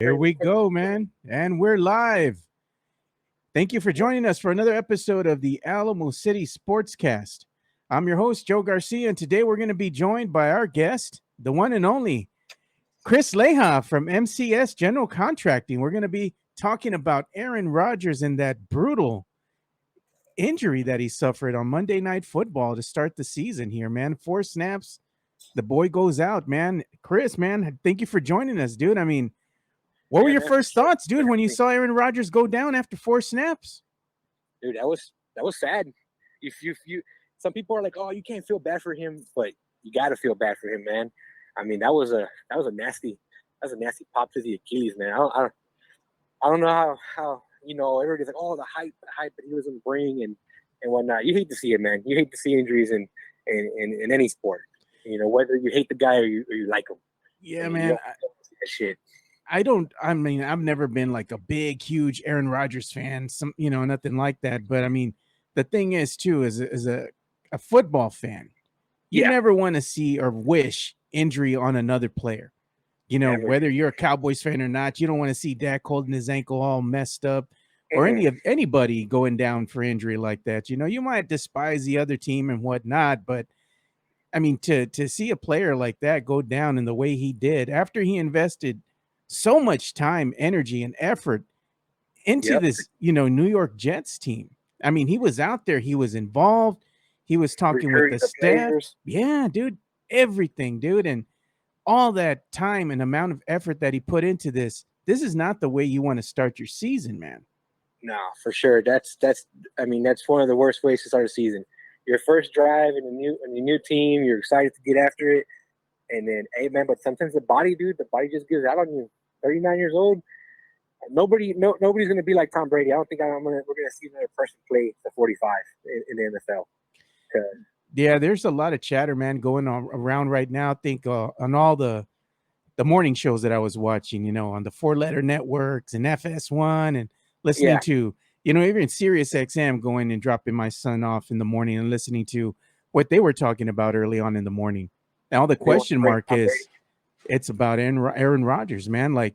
Here we go, man. And we're live. Thank you for joining us for another episode of the Alamo City Sportscast. I'm your host, Joe Garcia, and today we're going to be joined by our guest, the one and only Chris Leija from MCS General Contracting. We're going to be talking about Aaron Rodgers and that brutal injury that he suffered on Monday Night Football to start the season here, man. 4 snaps, the boy goes out, man. Chris, man, thank you for joining us, dude. I mean, what were your first thoughts, dude, when you saw Aaron Rodgers go down after 4 snaps? Dude, that was sad. If you some people are like, oh, you can't feel bad for him, but you got to feel bad for him, man. I mean, that was a nasty pop to the Achilles, man. I don't know how everybody's like, oh, the hype that he was going to bring and whatnot. You hate to see it, man. You hate to see injuries in any sport. You know, whether you hate the guy or you like him. Yeah, man. That shit. I've never been like a big, huge Aaron Rodgers fan, nothing like that. But I mean, the thing is too, as a football fan, you never want to see or wish injury on another player. You know, whether you're a Cowboys fan or not, you don't want to see Dak holding his ankle all messed up or anybody going down for injury like that. You know, you might despise the other team and whatnot, but I mean, to see a player like that go down in the way he did after he invested so much time, energy, and effort into this, New York Jets team. I mean, he was out there, he was involved, he was talking with the staff. Yeah, dude, everything, dude. And all that time and amount of effort that he put into this is not the way you want to start your season, man. No, for sure. That's one of the worst ways to start a season. Your first drive in a new team, you're excited to get after it. And then, hey, man, but sometimes the body just gives out on you. 39 years old. Nobody's going to be like Tom Brady. I don't think we're going to see another person play to 45 in the NFL. Yeah, there's a lot of chatter, man, going on around right now. I think on all the morning shows that I was watching, on the 4-letter networks and FS1 and listening to, even Sirius XM, going and dropping my son off in the morning and listening to what they were talking about early on in the morning. Now the question mark is, it's about Aaron Rodgers, man. Like,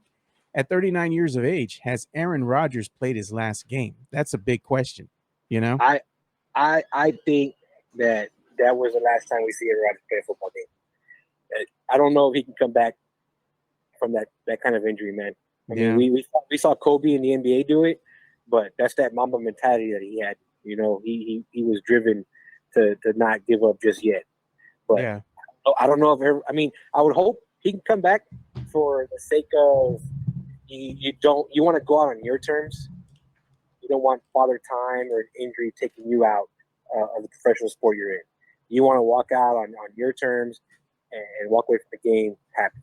at 39 years of age, has Aaron Rodgers played his last game? That's a big question, I think that was the last time we see Aaron Rodgers play a football game. I don't know if he can come back from that kind of injury, man. I mean, we saw Kobe in the NBA do it, but that's that Mamba mentality that he had. You know, he was driven to not give up just yet. But I don't know if I would hope he can come back for the sake of you want to go out on your terms. You don't want father time or injury taking you out of the professional sport you're in. You want to walk out on your terms and walk away from the game happy.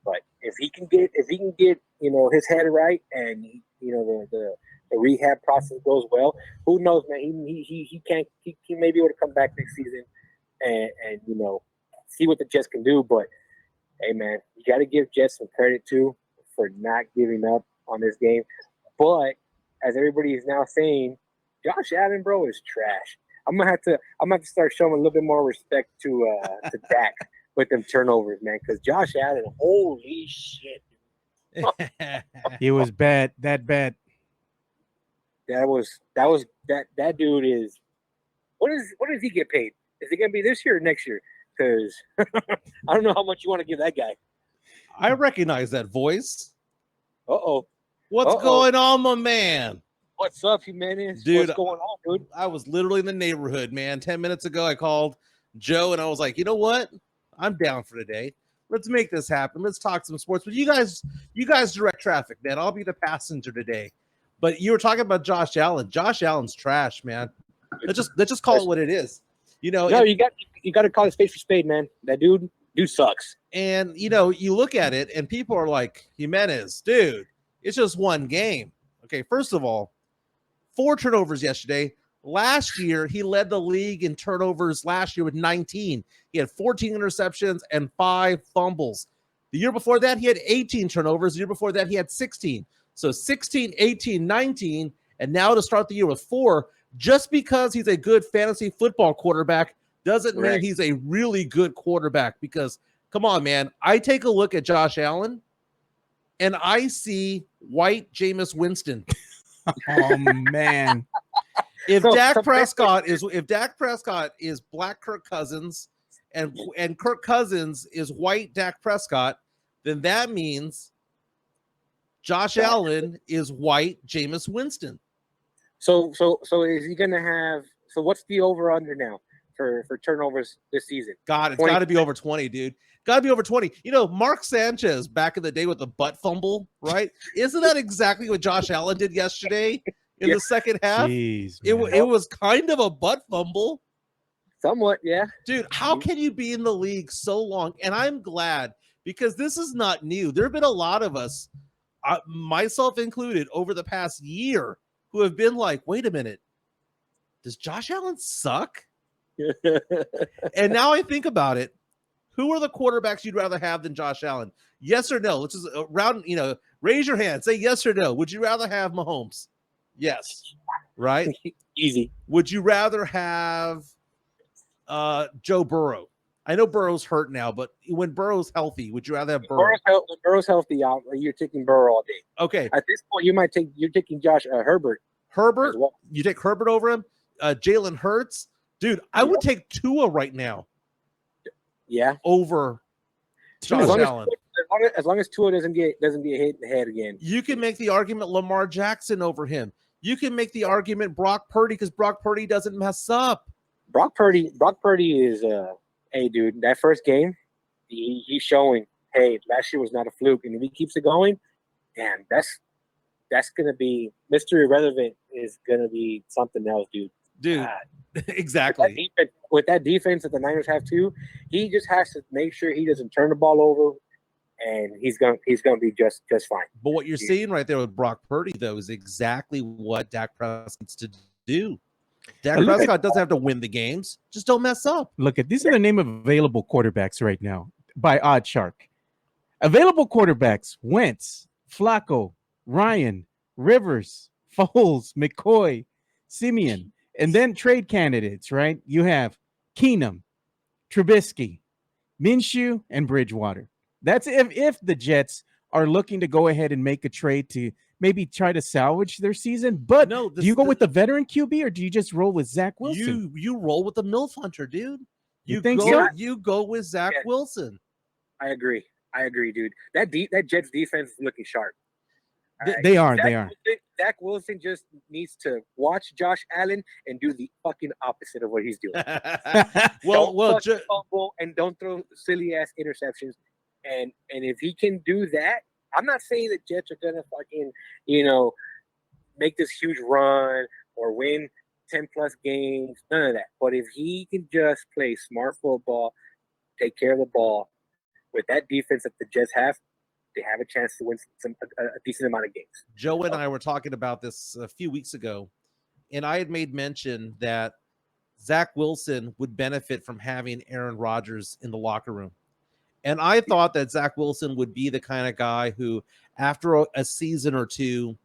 But if he can get his head right and the rehab process goes well, who knows, man? He may be able to come back next season and see what the Jets can do. But hey, man, you got to give Jets some credit too for not giving up on this game. But as everybody is now saying, Josh Allen, bro, is trash. I'm gonna have to start showing a little bit more respect to Dak with them turnovers, man. Because Josh Allen, holy shit, he was bad. That bad. That dude is. What does he get paid? Is it gonna be this year or next year? Because I don't know how much you want to give that guy. I recognize that voice. Uh-oh. What's going on, my man? What's up, Jimenez? Dude, what's going on, dude? I was literally in the neighborhood, man. 10 minutes ago, I called Joe, and I was like, you know what? I'm down for today. Let's make this happen. Let's talk some sports. But you guys direct traffic, man. I'll be the passenger today. But you were talking about Josh Allen. Josh Allen's trash, man. Let's just call it what it is. You got to call it spade for spade, man. That dude sucks. And you look at it, and people are like, Jimenez, dude, it's just one game. Okay, first of all, 4 turnovers yesterday. Last year, he led the league in turnovers last year with 19. He had 14 interceptions and 5 fumbles. The year before that, he had 18 turnovers. The year before that, he had 16. So 16, 18, 19, and now to start the year with 4, just because he's a good fantasy football quarterback doesn't mean he's a really good quarterback. Because, come on, man, I take a look at Josh Allen. and I see white Jameis Winston. Oh man. If Dak Prescott is black Kirk Cousins and Kirk Cousins is white Dak Prescott, then that means Josh Allen is white Jameis Winston. So is he gonna have? So what's the over under now for turnovers this season? God, it's got to be over 20, dude. Got to be over 20. You know, Mark Sanchez back in the day with the butt fumble, right? Isn't that exactly what Josh Allen did yesterday in the second half? Jeez, it was kind of a butt fumble. Somewhat, yeah. Dude, how can you be in the league so long? And I'm glad, because this is not new. There have been a lot of us, myself included, over the past year who have been like, wait a minute, does Josh Allen suck? And now I think about it, who are the quarterbacks you'd rather have than Josh Allen? Yes or no? Let's just raise your hand. Say yes or no. Would you rather have Mahomes? Yes. Right? Easy. Would you rather have Joe Burrow? I know Burrow's hurt now, but when Burrow's healthy, would you rather have Burrow? When Burrow's healthy, you're taking Burrow all day. Okay. At this point, you're taking Herbert. Herbert? Well. You take Herbert over him? Jalen Hurts? Dude, I would take Tua right now. Yeah. Over Josh Allen. As long as Tua doesn't get hit in the head again. You can make the argument Lamar Jackson over him. You can make the argument Brock Purdy, because Brock Purdy doesn't mess up. Brock Purdy is hey dude, that first game, he's showing, hey, last year was not a fluke. And if he keeps it going, man, that's gonna be Mr. Irrelevant is gonna be something else, dude. Exactly. With that defense that the Niners have too, he just has to make sure he doesn't turn the ball over, and he's gonna be just fine. But what you're seeing right there with Brock Purdy, though, is exactly what Dak Prescott needs to do. Dak Prescott doesn't have to win the games; just don't mess up. Look at these are the name of available quarterbacks right now by OddsShark. Available quarterbacks: Wentz, Flacco, Ryan, Rivers, Foles, McCoy, Simeon. And then trade candidates, right? You have Keenum, Trubisky, Minshew, and Bridgewater. That's if the Jets are looking to go ahead and make a trade to maybe try to salvage their season. But no, do you go with the veteran QB, or do you just roll with Zach Wilson? You roll with the MILF Hunter, dude. You think so? You go with Zach Wilson. I agree, dude. That Jets defense is looking sharp. They are. Zach Wilson just needs to watch Josh Allen and do the fucking opposite of what he's doing. Don't fumble and don't throw silly ass interceptions. And if he can do that, I'm not saying the Jets are gonna fucking make this huge run or win 10+ games. None of that. But if he can just play smart football, take care of the ball with that defense that the Jets have, they have a chance to win a decent amount of games. Joe and I were talking about this a few weeks ago, and I had made mention that Zach Wilson would benefit from having Aaron Rodgers in the locker room. And I thought that Zach Wilson would be the kind of guy who, after a season or two,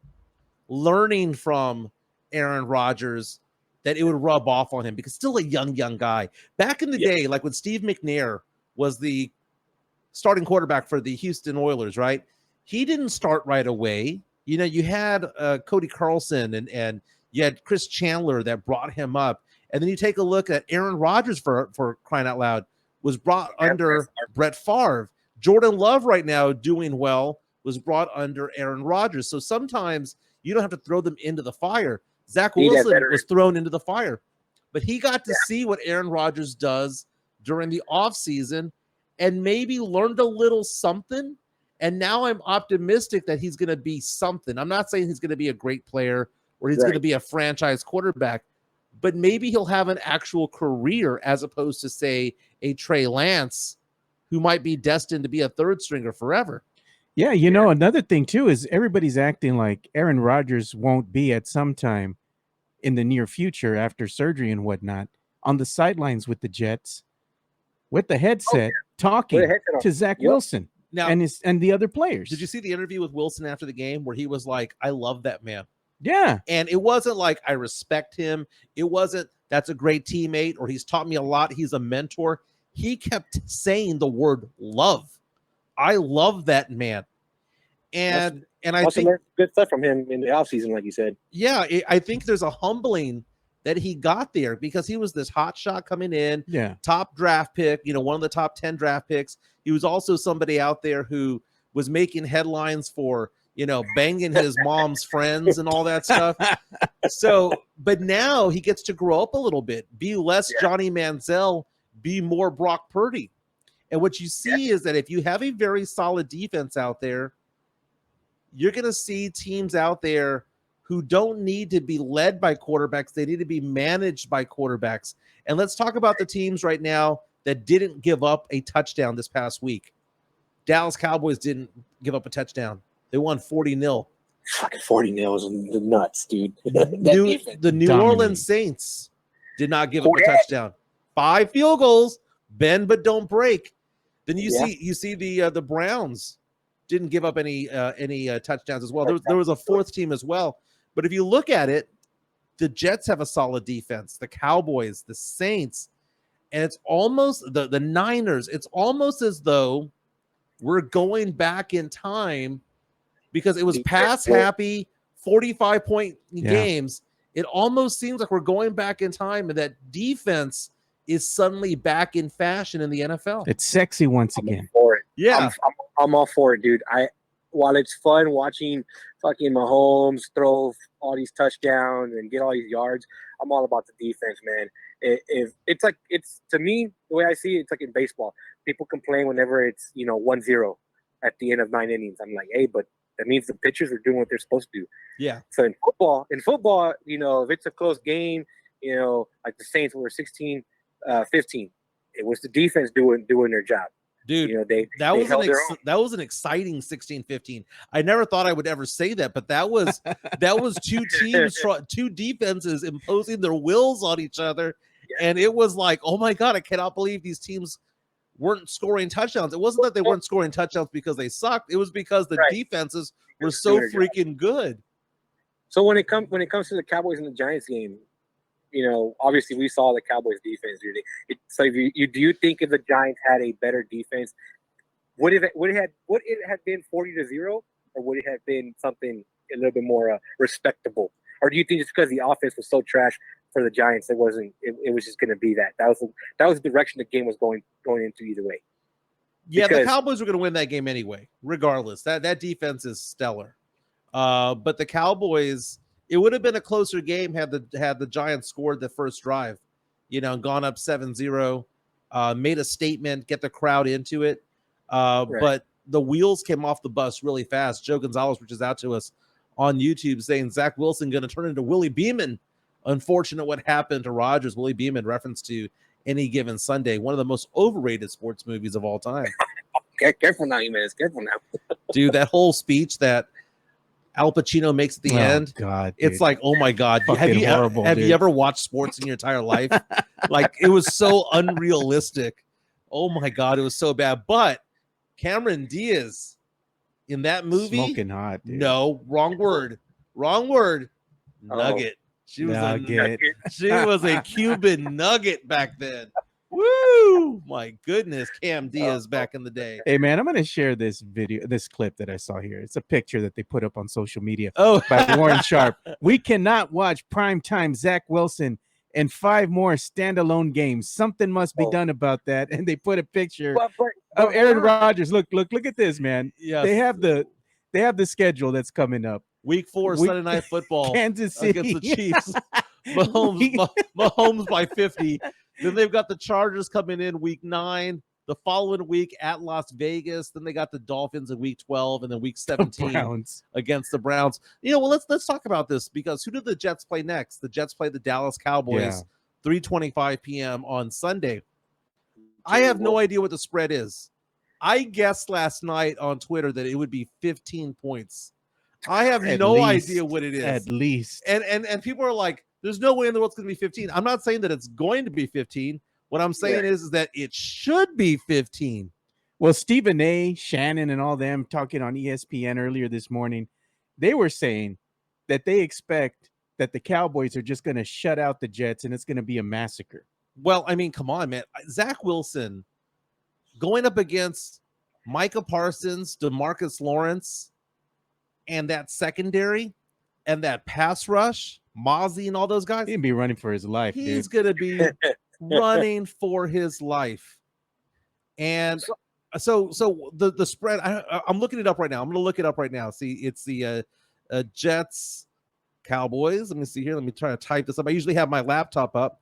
learning from Aaron Rodgers, that it would rub off on him, because still a young guy. Back in the day, like when Steve McNair was the starting quarterback for the Houston Oilers, right? He didn't start right away. You had Cody Carlson and you had Chris Chandler that brought him up. And then you take a look at Aaron Rodgers, for crying out loud, was brought under Brett Favre. Jordan Love right now doing well was brought under Aaron Rodgers. So sometimes you don't have to throw them into the fire. Zach Wilson was thrown into the fire, but he got to see what Aaron Rodgers does during the offseason and maybe learned a little something. And now I'm optimistic that he's going to be something. I'm not saying he's going to be a great player or he's going to be a franchise quarterback, but maybe he'll have an actual career as opposed to, say, a Trey Lance, who might be destined to be a third stringer forever. Yeah, another thing too is everybody's acting like Aaron Rodgers won't be at some time in the near future after surgery and whatnot on the sidelines with the Jets, with the headset, talking to Zach Wilson now, and the other players. Did you see the interview with Wilson after the game where he was like, I love that man? Yeah. And it wasn't like, I respect him. It wasn't, that's a great teammate, or he's taught me a lot, he's a mentor. He kept saying the word love. I love that man. And I also think learned good stuff from him in the offseason, like you said. Yeah, I think there's a humbling that he got there because he was this hot shot coming in, top draft pick, one of the top 10 draft picks. He was also somebody out there who was making headlines for, banging his mom's friends and all that stuff. So, but now he gets to grow up a little bit, be less Johnny Manziel, be more Brock Purdy. And what you see is that if you have a very solid defense out there, you're going to see teams out there who don't need to be led by quarterbacks. They need to be managed by quarterbacks. And let's talk about the teams right now that didn't give up a touchdown this past week. Dallas Cowboys didn't give up a touchdown. They won 40-0. Fucking 40-0 is nuts, dude. The New Orleans Saints did not give up a touchdown. 5 field goals, bend but don't break. Then you see the Browns didn't give up any touchdowns as well. There was a fourth team as well. But if you look at it, the Jets have a solid defense. The Cowboys, the Saints, and it's almost the Niners. It's almost as though we're going back in time because it was pass happy 45-point games. It almost seems like we're going back in time and that defense is suddenly back in fashion in the NFL. It's sexy once again. I'm for it. Yeah. I'm all for it, dude. While it's fun watching fucking Mahomes throw all these touchdowns and get all these yards, I'm all about the defense, man. If it's to me, the way I see it, it's like in baseball. People complain whenever it's 1-0 at the end of 9 innings. I'm like, hey, but that means the pitchers are doing what they're supposed to do. Yeah. So in football, if it's a close game, like the Saints were 16-15, it was the defense doing their job. Dude, that was an exciting 16-15. I never thought I would ever say that, but that was two teams, two defenses imposing their wills on each other, and it was like, oh my god, I cannot believe these teams weren't scoring touchdowns. It wasn't that they weren't scoring touchdowns because they sucked; it was because the defenses were so freaking good. So when it comes to the Cowboys and the Giants game, obviously we saw the Cowboys defense. So do you think if the Giants had a better defense, would it have been 40-0, or would it have been something a little bit more respectable? Or do you think just because the offense was so trash for the Giants, it was just going to be that was the direction the game was going into either way? Yeah, the Cowboys were going to win that game anyway, regardless. That defense is stellar. But the Cowboys, it would have been a closer game had the Giants scored the first drive, gone up 7-0, made a statement, get the crowd into it. But the wheels came off the bus really fast. Joe Gonzalez reaches out to us on YouTube saying Zach Wilson going to turn into Willie Beeman. Unfortunate what happened to Rodgers. Willie Beeman reference to Any Given Sunday, one of the most overrated sports movies of all time. Careful now, Jimenez. Careful now. Dude, that whole speech that Al Pacino makes at the end. God, dude. It's like, oh my God. Have you ever watched sports in your entire life? Like, it was so unrealistic. Oh my God, it was so bad. But Cameron Diaz in that movie, smoking hot, dude. No, wrong word. Nugget. She was a nugget. She was a Cuban nugget back then. Woo! My goodness, Cam Diaz back in the day. Hey man, I'm gonna share this clip that I saw here. It's a picture that they put up on social media by Warren Sharp. We cannot watch primetime Zach Wilson and 5 more standalone games. Something must be done about that. And they put a picture of Aaron Rodgers. Look at this, man. Yes. They have the schedule that's coming up. Week 4, Sunday Night Football, Kansas City against the Chiefs. Mahomes by 50. Then they've got the Chargers coming in week 9. The following week at Las Vegas. Then they got the Dolphins in week 12, and then week 17 against the Browns. Well, let's talk about this, because who do the Jets play next? The Jets play the Dallas Cowboys, 3:25 p.m. on Sunday. I have no idea what the spread is. I guessed last night on Twitter that it would be 15 points. I have no idea what it is. At least. And people are like, there's no way in the world it's going to be 15. I'm not saying that it's going to be 15. What I'm saying is that it should be 15. Well, Stephen A., Shannon, and all them talking on ESPN earlier this morning, they were saying that they expect that the Cowboys are just going to shut out the Jets and it's going to be a massacre. Well, I mean, come on, man. Zach Wilson going up against Micah Parsons, DeMarcus Lawrence, and that secondary and that pass rush, Mozzie and all those guys, He'd be running for his life. he's Dude. going to be running for his life. And so the spread, I'm looking it up right now. I'm going to look it up right now. See, it's the Jets Cowboys. Let me see here. Let me try to type this up. I usually have my laptop up.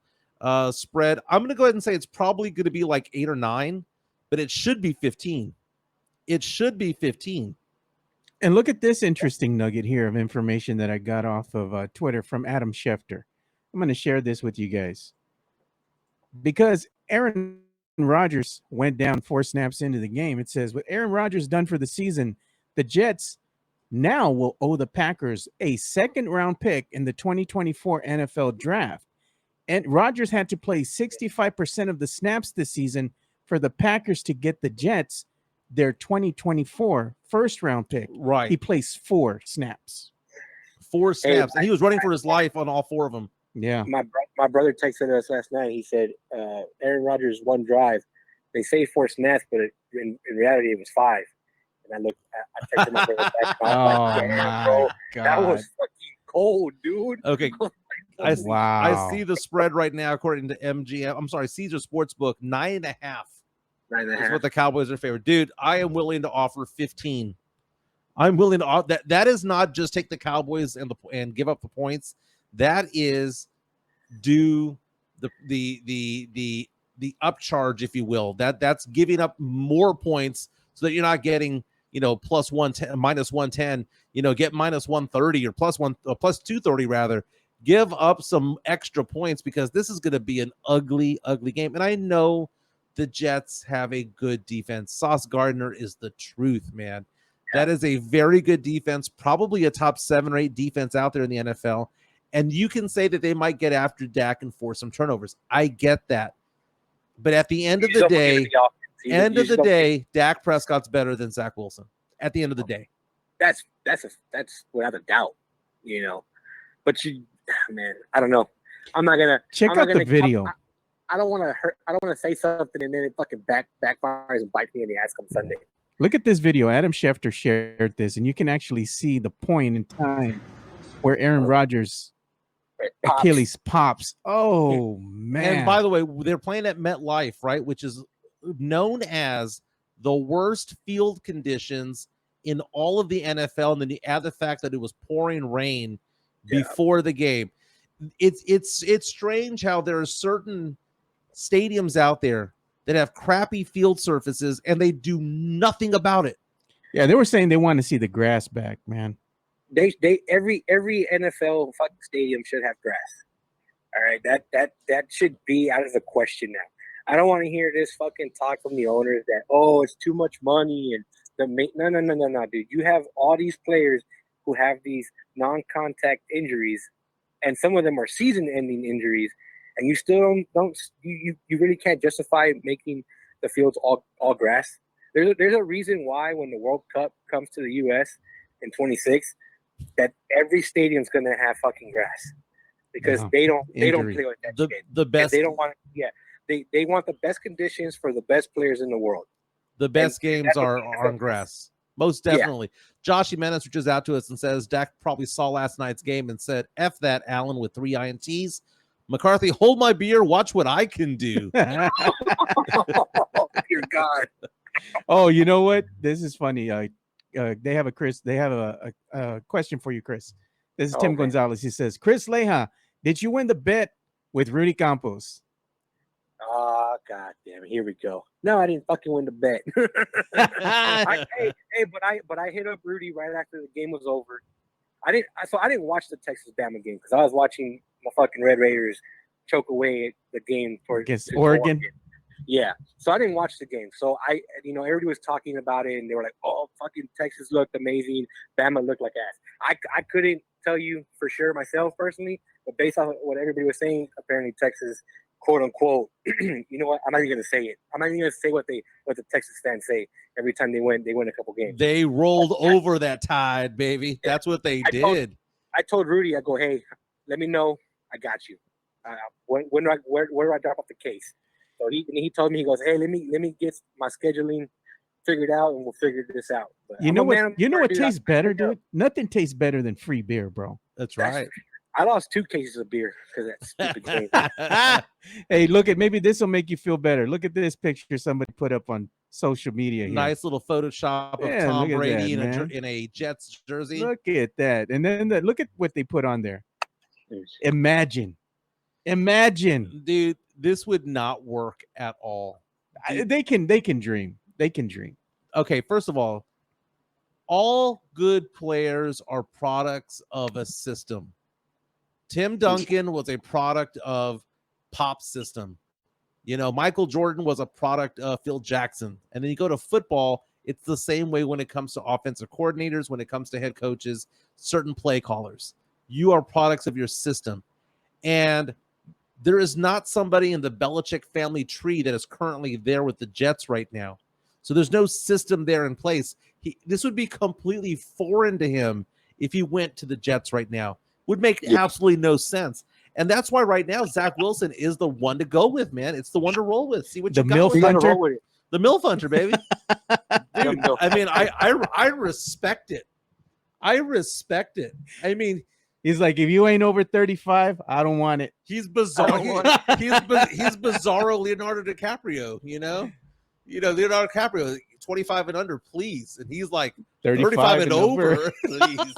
Spread. I'm going to go ahead and say it's probably going to be like 8 or 9, but it should be 15. It should be 15. And look at this interesting nugget here of information that I got off of Twitter from Adam Schefter. I'm going to share this with you guys. Because Aaron Rodgers went down 4 snaps into the game, it says, with Aaron Rodgers done for the season, the Jets now will owe the Packers a second-round pick in the 2024 NFL Draft. And Rodgers had to play 65% of the snaps this season for the Packers to get the Jets their 2024 first-round pick. Right. He plays 4 snaps. 4 snaps. And he was running for his life on all 4 of them. Yeah. My brother texted us last night. He said, Aaron Rodgers, 1 drive. They say 4 snaps, but in reality, it was 5. And I texted my brother back. My God. That was fucking cold, dude. Okay. Wow. I see the spread right now, according to MGM. I'm sorry, Caesar Sportsbook, 9.5. 9.5. Is what the Cowboys are favored. Dude, I am willing to offer 15. I'm willing to offer that is not just take the Cowboys and give up the points. That is do the upcharge, if you will. That's giving up more points so that you're not getting, plus 110, minus 110, get minus 130 or plus 230 rather. Give up some extra points because this is going to be an ugly, ugly game. And I know the Jets have a good defense. Sauce Gardner is the truth, man. Yeah. That is a very good defense, probably a top 7 or 8 defense out there in the NFL. And you can say that they might get after Dak and force some turnovers. I get that. But at the end of the day, Dak Prescott's better than Zach Wilson. At the end of the day. That's without a doubt, But man, I don't know. I'm not gonna check out the video. I don't want to hurt. I don't want to say something and then it fucking backfires and bite me in the ass come Sunday. Look at this video. Adam Schefter shared this, and you can actually see the point in time where Aaron Rodgers' Achilles pops. Oh man! And by the way, they're playing at MetLife, right? Which is known as the worst field conditions in all of the NFL. And then you add the fact that it was pouring rain before the game. It's strange how there are certain stadiums out there that have crappy field surfaces and they do nothing about it. Yeah, they were saying they want to see the grass back, man. Every NFL fucking stadium should have grass. All right, that should be out of the question now. I don't want to hear this fucking talk from the owners that it's too much money and no, dude. You have all these players who have these non-contact injuries, and some of them are season-ending injuries, and you still don't you really can't justify making the fields all grass. There's a reason why when the World Cup comes to the U.S. in 26, that every stadium's going to have fucking grass because they don't play with that shit. The best they don't want they want the best conditions for the best players in the world. The best games are on grass. Most definitely. Yeah. Josh Jimenez reaches out to us and says Dak probably saw last night's game and said, F that, Allen, with 3 INTs. McCarthy, hold my beer. Watch what I can do. Dear God. Oh, you know what? This is funny. They have a question for you, Chris. This is Tim Gonzalez. He says, Chris Leija, did you win the bet with Rudy Campos? Oh, God damn it. Here we go. No, I didn't fucking win the bet. But I hit up Rudy right after the game was over. I didn't watch the Texas Bama game because I was watching my fucking Red Raiders choke away the game against Oregon. Yeah. So I didn't watch the game. So everybody was talking about it and they were like, oh, fucking Texas looked amazing. Bama looked like ass. I couldn't tell you for sure myself personally, but based on what everybody was saying, apparently Texas, quote unquote, you know what? I'm not even going to say it. I'm not even going to say what the Texas fans say every time they win a couple games. They rolled over that Tide, baby. That's what they did. I told Rudy, I go, hey, let me know. I got you. Where do I drop off the case? So he told me, he goes, hey, let me get my scheduling figured out, and we'll figure this out. But You know what tastes better, dude? Nothing tastes better than free beer, bro. That's right. I lost 2 cases of beer because that stupid game. Hey, maybe this will make you feel better. Look at this picture somebody put up on social media here. Nice little Photoshop of Tom Brady in a Jets jersey. Look at that. And then look at what they put on there. Imagine. Dude, this would not work at all. They can dream. They can dream. Okay, first of all good players are products of a system. Tim Duncan was a product of Pop's system. Michael Jordan was a product of Phil Jackson. And then you go to football, it's the same way when it comes to offensive coordinators, when it comes to head coaches, certain play callers. You are products of your system. And there is not somebody in the Belichick family tree that is currently there with the Jets right now. So there's no system there in place. This would be completely foreign to him if he went to the Jets right now. Would make absolutely no sense. And that's why right now Zach Wilson is the one to go with, man. It's the one to roll with. See what you got with it. The MILF Hunter, baby. Dude, I mean, I respect it. I respect it. I mean, he's like, if you ain't over 35, I don't want it. He's bizarre. He's bizarro Leonardo DiCaprio, Leonardo DiCaprio, 25 and under, please. And he's like 35 and over, please.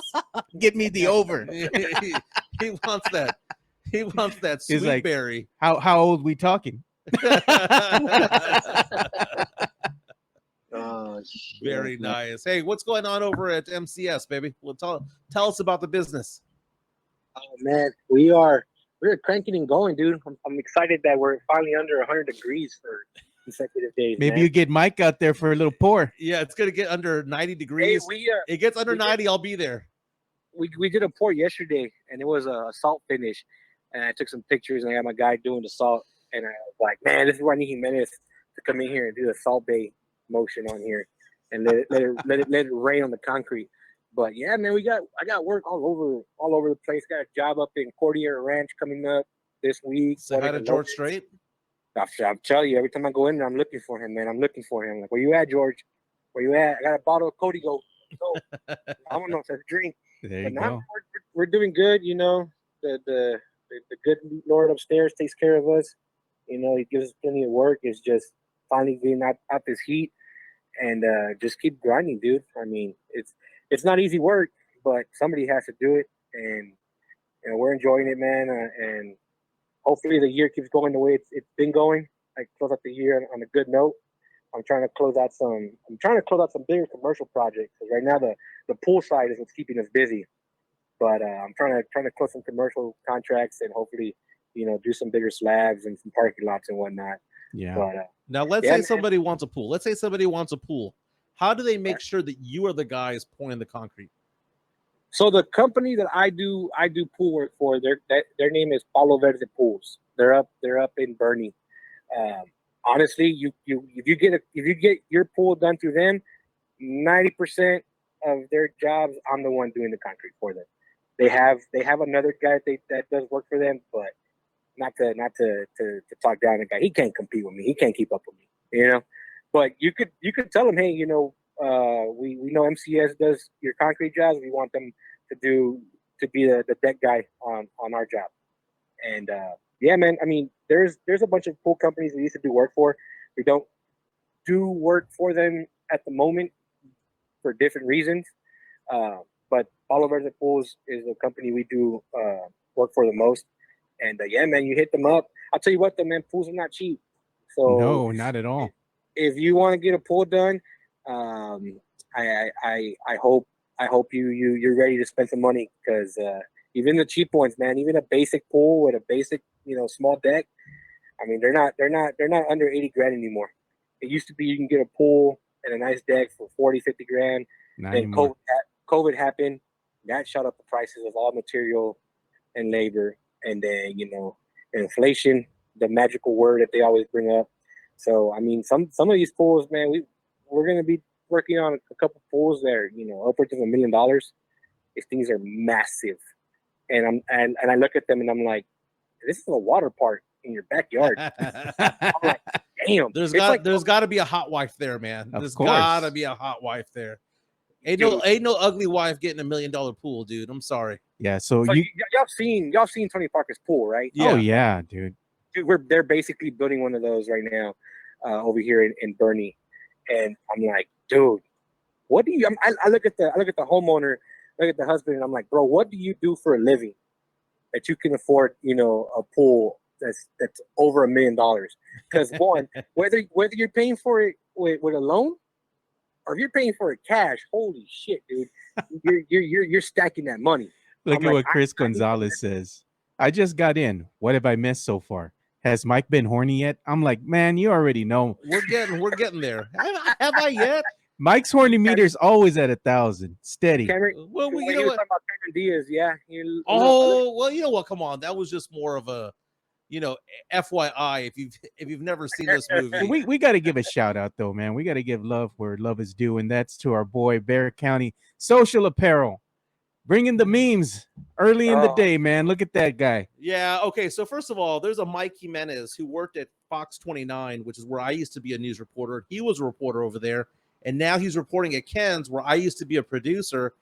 Get me the over. He wants that. He wants that sweet like, berry. How old we talking? Oh, very nice. Hey, what's going on over at MCS, baby? Well, tell us about the business. Oh man, we're cranking and going, dude. I'm excited that we're finally under 100 degrees for consecutive days. Maybe you get Mike out there for a little pour. Yeah, it's gonna get under 90 degrees. Hey, it gets under 90, I'll be there. We did a pour yesterday, and it was a salt finish, and I took some pictures, and I got my guy doing the salt, and I was like, man, this is why I need Jimenez to come in here and do the salt bay motion on here, and let it rain on the concrete. But yeah, man, I got work all over the place. Got a job up in Cordillera Ranch coming up this week. So how to George Strait? I'm telling you, every time I go in there, I'm looking for him, man. I'm looking for him. Like, where you at, George? Where you at? I got a bottle of Cody Go. I don't know if that's a drink. There you go. We're doing good, The good Lord upstairs takes care of us. He gives us plenty of work. It's just finally getting out this heat and just keep grinding, dude. I mean, it's not easy work, but somebody has to do it, and we're enjoying it, man. And hopefully the year keeps going the way it's been going. I close out the year on a good note. I'm trying to close out some bigger commercial projects, because right now the pool side is what's keeping us busy. But I'm trying to close some commercial contracts and hopefully, do some bigger slabs and some parking lots and whatnot. Yeah. But now let's say somebody wants a pool. Let's say somebody wants a pool. How do they make sure that you are the guys pouring the concrete? So the company that I do pool work for, their name is Palo Verde Pools. They're up in Bernie. Honestly, if you get your pool done through them, 90% of their jobs, I'm the one doing the concrete for them. They have another guy that does work for them, but not to talk down the guy. He can't compete with me. He can't keep up with me. But you could tell him, hey, we know MCS does your concrete jobs. We want them to be the deck guy on our job. And yeah, man. I mean, there's a bunch of pool companies we used to do work for. We don't do work for them at the moment for different reasons. But Palo Verde Pools is the company we do work for the most. And yeah, man, you hit them up. I'll tell you what, though, man, pools are not cheap. So no, not at all. If you want to get a pool done, I hope you're ready to spend some money, because even the cheap ones, man, even a basic pool with a basic small deck, I mean, they're not under 80 grand anymore. It used to be you can get a pool and a nice deck for 40, 50 grand. Then COVID happened. That shot up the prices of all material and labor. And then, inflation, the magical word that they always bring up. So, I mean, some of these pools, man, we're going to be working on a couple pools that are, upwards of $1 million. These things are massive. And I look at them and I'm like, this is a water park in your backyard. I'm like, damn. There's got to be a hot wife there, man. There's got to be a hot wife there. Ain't no ugly wife getting $1 million pool, dude. I'm sorry. Yeah. So y'all seen Tony Parker's pool, right? Yeah. Oh yeah, dude. Dude, they're basically building one of those right now over here in Bernie, and I'm like, dude, what do you? I look at the homeowner, look at the husband, and I'm like, bro, what do you do for a living that you can afford, a pool that's over $1 million? Because one, whether you're paying for it with a loan or if you're paying for it cash, holy shit, dude, you're stacking that money. Look at what Chris Gonzalez says. I just got in. What have I missed so far? Has Mike been horny yet? I'm like, man, you already know. We're getting there. Have I yet? Mike's horny meter's always at 1,000, steady. Well, we talking about Cameron Diaz, yeah. You know what? Come on, that was just more of a, FYI. If you've never seen this movie, we got to give a shout out though, man. We got to give love where love is due, and that's to our boy Barrett County Social Apparel, bringing the memes early in the day, man. Look at that guy. Yeah. Okay. So first of all, there's a Mike Jimenez who worked at Fox 29, which is where I used to be a news reporter. He was a reporter over there. And now he's reporting at Ken's, where I used to be a producer.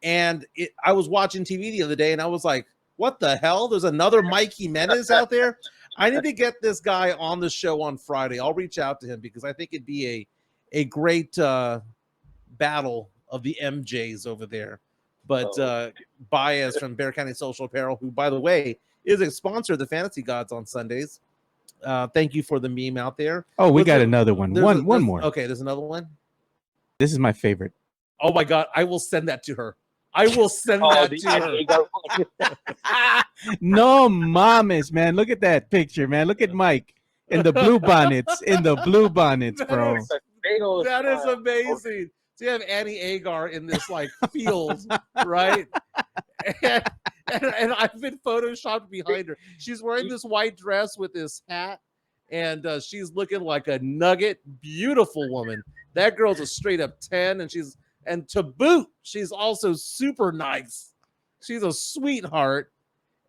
And I was watching TV the other day, and I was like, what the hell? There's another Mike Jimenez out there? I need to get this guy on the show on Friday. I'll reach out to him because I think it'd be a great battle of the MJs over there. But Baez from Bear County Social Apparel, who, by the way, is a sponsor of the Fantasy Gods on Sundays. Thank you for the meme out there. Oh, we got another one. One more. Okay, there's another one. This is my favorite. Oh my God, I will send that to her. I will send that to her. No mames, man. Look at that picture, man. Look at Mike in the blue bonnets. Bro. That is amazing. So you have Annie Agar in this field, right? And I've been photoshopped behind her. She's wearing this white dress with this hat, and she's looking like a nugget. Beautiful woman. That girl's a straight up 10, and to boot, she's also super nice. She's a sweetheart.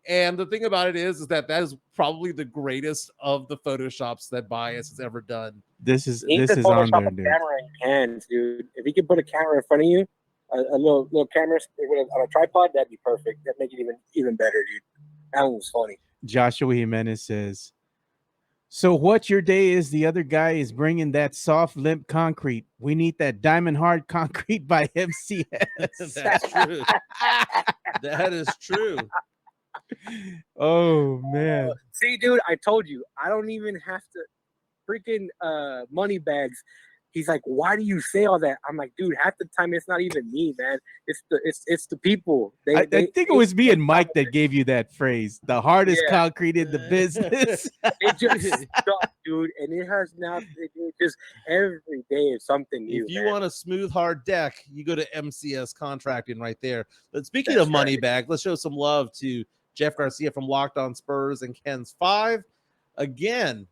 And the thing about it is that is probably the greatest of the photoshops that Baez has ever done. This is on there, dude. Camera in hands, dude. If you could put a camera in front of you, a little camera on a tripod, that'd be perfect. That'd make it even better, dude. That one was funny. Joshua Jimenez says, so what your day is, the other guy is bringing that soft, limp concrete. We need that diamond hard concrete by MCS. That's true. That is true. Oh, man. See, dude, I told you. I don't even have to freaking money bags. He's like, why do you say all that? I'm like, dude, half the time it's not even me, man. It's the people. I think it was me and Mike that gave you that phrase. The hardest concrete in the business. It just stuck, dude, and it has now. It just every day is something new. If you want a smooth, hard deck, you go to MCS Contracting right there. But speaking of money bag, let's show some love to Jeff Garcia from Locked On Spurs and Ken's 5. Again,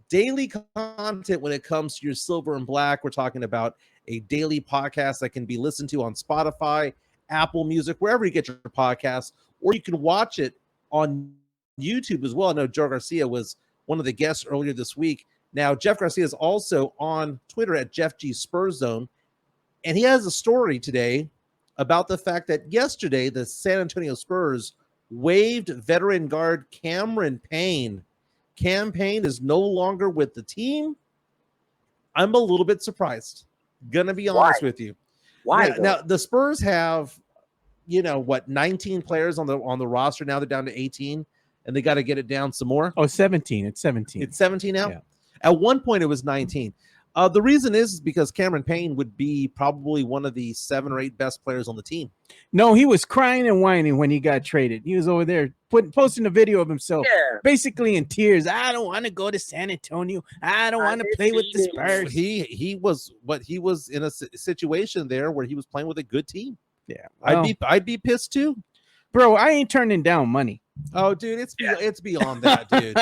daily content when it comes to your silver and black. We're talking about a daily podcast that can be listened to on Spotify, Apple Music, wherever you get your podcasts, or you can watch it on YouTube as well. I know Joe Garcia was one of the guests earlier this week. Now, Jeff Garcia is also on Twitter at Jeff G Spurs Zone, and he has a story today about the fact that yesterday the San Antonio Spurs waived veteran guard Cameron Payne. Cam Payne is no longer with the team. I'm a little bit surprised. Gonna be honest with you. Why? Now the Spurs have, 19 players on the roster. Now they're down to 18, and they got to get it down some more. Oh, 17. It's 17. It's 17 now? Yeah. At one point, it was 19. The reason is because Cameron Payne would be probably one of the 7 or 8 best players on the team. No, he was crying and whining when he got traded. He was over there posting a video of himself, basically in tears. I don't want to go to San Antonio. I don't want to play with the Spurs. He was in a situation there where he was playing with a good team. Yeah, well, I'd be pissed too, bro. I ain't turning down money. Oh, dude, it's beyond that, dude.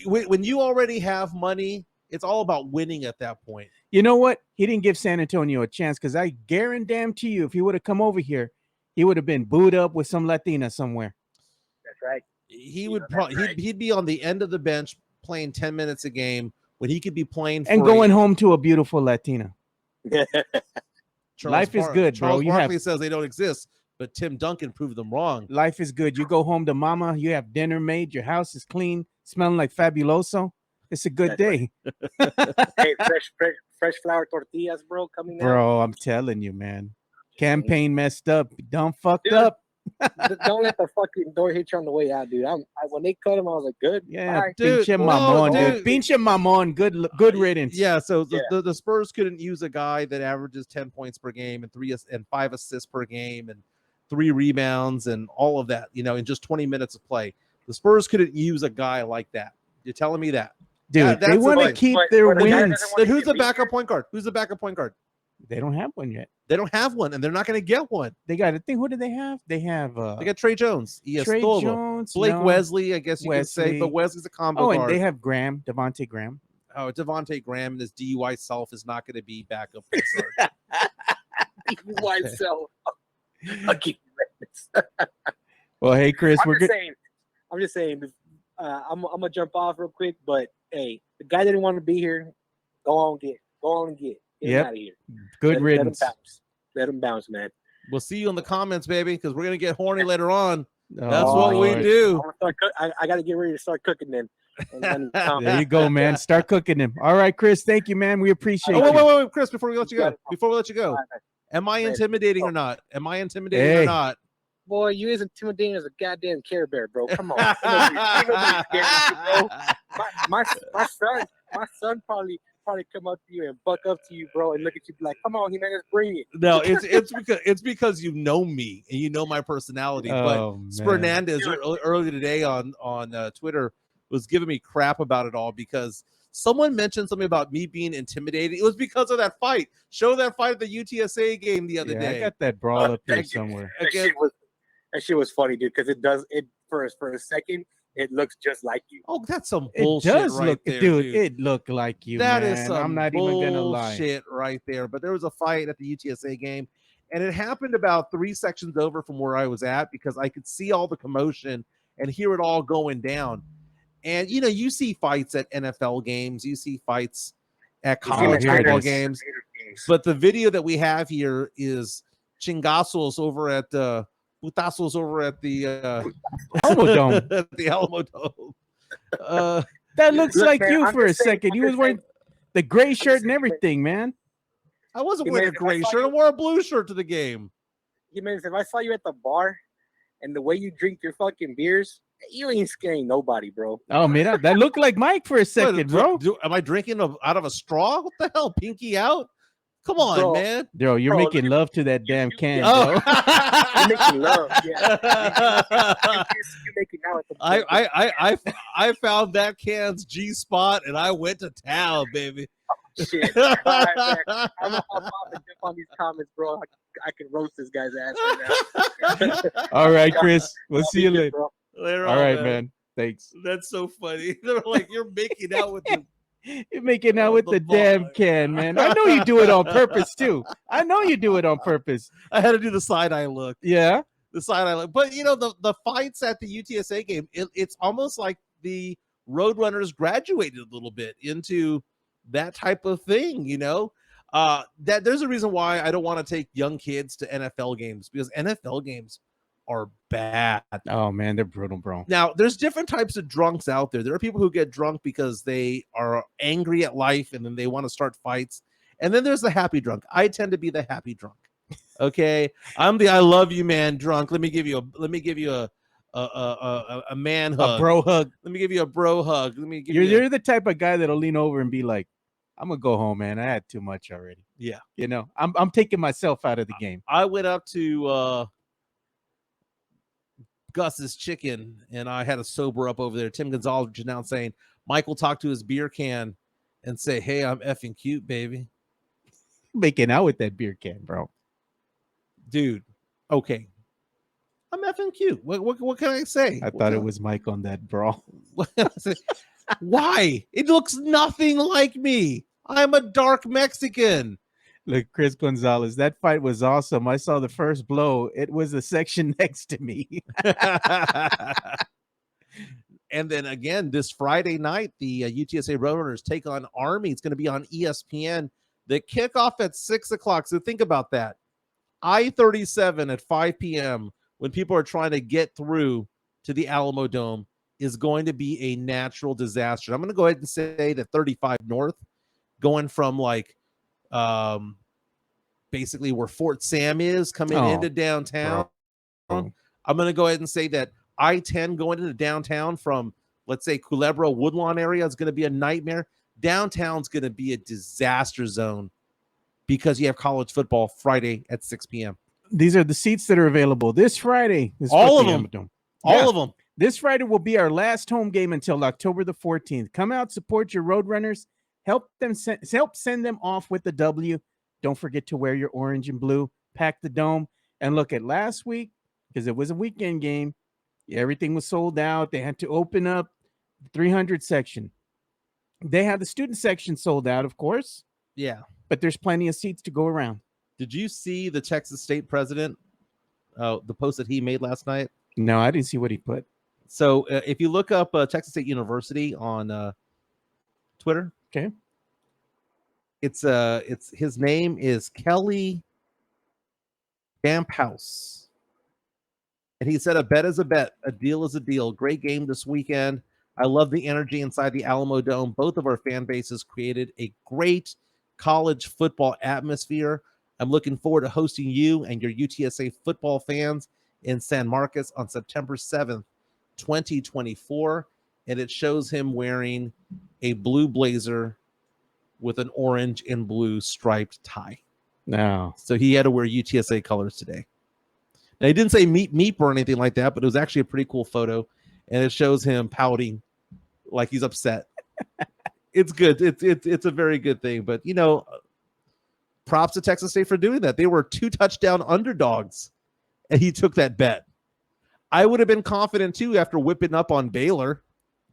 When you already have money, it's all about winning at that point. You know what? He didn't give San Antonio a chance because I guarantee you, if he would have come over here, he would have been booed up with some Latina somewhere. That's right. He'd be on the end of the bench playing 10 minutes a game when he could be playing and for going home to a beautiful Latina. Charles Life is good, bro. Charles You Barkley have says they don't exist, but Tim Duncan proved them wrong. life is good. You go home to mama, you have dinner made, your house is clean, smelling like fabuloso. It's a good day. Hey, fresh flour tortillas, bro, coming out. Bro, I'm telling you, man. Campaign messed up. Done fucked Dude, up. Don't let the fucking door hit you on the way out, dude. When they cut him, I was like, good. Yeah, bye. Dude, pinche no, mamon, dude. dude. Pinche mamon. Good riddance. Yeah, so the Spurs couldn't use a guy that averages 10 points per game and 5 assists per game and 3 rebounds and all of that, in just 20 minutes of play. The Spurs couldn't use a guy like that. You're telling me that? Dude, they want to keep their wins. Then who's the backup point guard? Who's the backup point guard? They don't have one yet. They don't have one, and they're not going to get one. They got to think. Who do they have? They have they got Trey Jones, Trey Jones, Blake Wesley, I guess you could say, but Wesley's a combo guard. And they have Devontae Graham. Oh, Devontae Graham and his DUI self is not going to be backup point guard. DUI self. I'll keep Well, hey, Chris, I'm just saying. I'm gonna jump off real quick, but hey, the guy didn't want to be here. Go on and get him out of here. Good riddance. Let him bounce, man. We'll see you in the comments, baby, because we're gonna get horny later on. That's Oh, what we do. I got to get ready to start cooking then. There you go, man. Start cooking them. All right, Chris. Thank you, man. We appreciate you. Wait, Chris. Before we let you go, am I intimidating or not? Or not? Boy, you as intimidating as a goddamn Care Bear, bro. Come on. Bro. My son probably come up to you and buck up to you, bro, and look at you like, come on, Jimenez, bring it. No, it's because you know me and you know my personality. But Fernandez earlier today on Twitter was giving me crap about it all because someone mentioned something about me being intimidating. It was because of that fight. Show that fight at the UTSA game the other day. I got that brawl up there somewhere. That shit was funny, dude, because it for a second it looks just like you. Oh, that's some bullshit. It does right look, there, dude. It looked like you. That man. is some I'm not even gonna lie. Shit right there. But there was a fight at the UTSA game, and it happened about 3 sections over from where I was at because I could see all the commotion and hear it all going down. And you see fights at NFL games, you see fights at college football games, but the video that we have here is chingazos over at the putazos over at the Alamo Dome. The Alamo Dome. That looks like you for a second. You was wearing the gray shirt and everything, man. I wasn't wearing a gray shirt. I wore a blue shirt to the game. Jimenez, if I saw you at the bar and the way you drink your fucking beers, you ain't scaring nobody, bro. Oh, man, that looked like Mike for a second, bro. Am I drinking out of a straw? What the hell? Pinky out? Come on, bro, man. Bro, you're making love to that damn can, bro. You're making love. Yeah. You're making out with the I found that can's G spot and I went to town, baby. Shit. All right, man. I'm gonna hop off and jump on these comments, bro. I can roast this guy's ass right now. All right, Chris. We'll see you later. Later all on, right, man. Thanks. That's so funny. They're like, you're making out with the You're making out with the damn can, man. I know you do it on purpose too. I know you do it on purpose. I had to do the side eye look. Yeah, the side eye look. But the fights at the UTSA game, it's almost like the Roadrunners graduated a little bit into that type of thing. That there's a reason why I don't want to take young kids to NFL games because NFL games are bad. Oh man, they're brutal, bro. Now, there's different types of drunks out there. There are people who get drunk because they are angry at life and then they want to start fights. And then there's the happy drunk. I tend to be the happy drunk. Okay, I'm the I love you man drunk. Let me give you a man hug, a bro hug. Let me give you a bro hug. Let me give you're the type of guy that'll lean over and be like, I'm gonna go home, man. I had too much already. Yeah, I'm taking myself out of the game. I went up to Gus's Chicken and I had to sober up over there. Tim Gonzalez just now saying Michael talked to his beer can and say, hey, I'm effing cute, baby. Making out with that beer can, bro. Dude, okay. I'm effing cute. What can I say? I thought it was Mike on that brawl. Why? It looks nothing like me. I'm a dark Mexican. Look, Chris Gonzalez, that fight was awesome. I saw the first blow. It was the section next to me. And then again, this Friday night, the UTSA Roadrunners take on Army. It's going to be on ESPN. The kickoff at 6 o'clock. So think about that. I-37 at 5 p.m. when people are trying to get through to the Alamo Dome is going to be a natural disaster. I'm going to go ahead and say that 35 North, going from like basically where Fort Sam is coming into downtown. I'm going to go ahead and say that I-10 going into downtown from, let's say, Culebra, Woodlawn area is going to be a nightmare. Downtown's going to be a disaster zone because you have college football Friday at 6 p.m. These are the seats that are available this Friday. All of them. All of them. This Friday will be our last home game until October the 14th. Come out, support your Roadrunners. Help send them off with the W. Don't forget to wear your orange and blue. Pack the dome. And look at last week, because it was a weekend game. Everything was sold out. They had to open up the 300 section. They have the student section sold out, of course. Yeah. But there's plenty of seats to go around. Did you see the Texas State president, the post that he made last night? No, I didn't see what he put. So if you look up Texas State University on Twitter, okay, it's his name is Kelly Damphouse. And he said, a bet is a bet, a deal is a deal. Great game this weekend. I love the energy inside the Alamo Dome. Both of our fan bases created a great college football atmosphere. I'm looking forward to hosting you and your UTSA football fans in San Marcos on September 7th, 2024. And it shows him wearing a blue blazer with an orange and blue striped tie. No. So he had to wear UTSA colors today. Now, he didn't say meep or anything like that, but it was actually a pretty cool photo. And it shows him pouting like he's upset. It's good. It's a very good thing. But, you know, props to Texas State for doing that. They were 2 touchdown underdogs, and he took that bet. I would have been confident, too, after whipping up on Baylor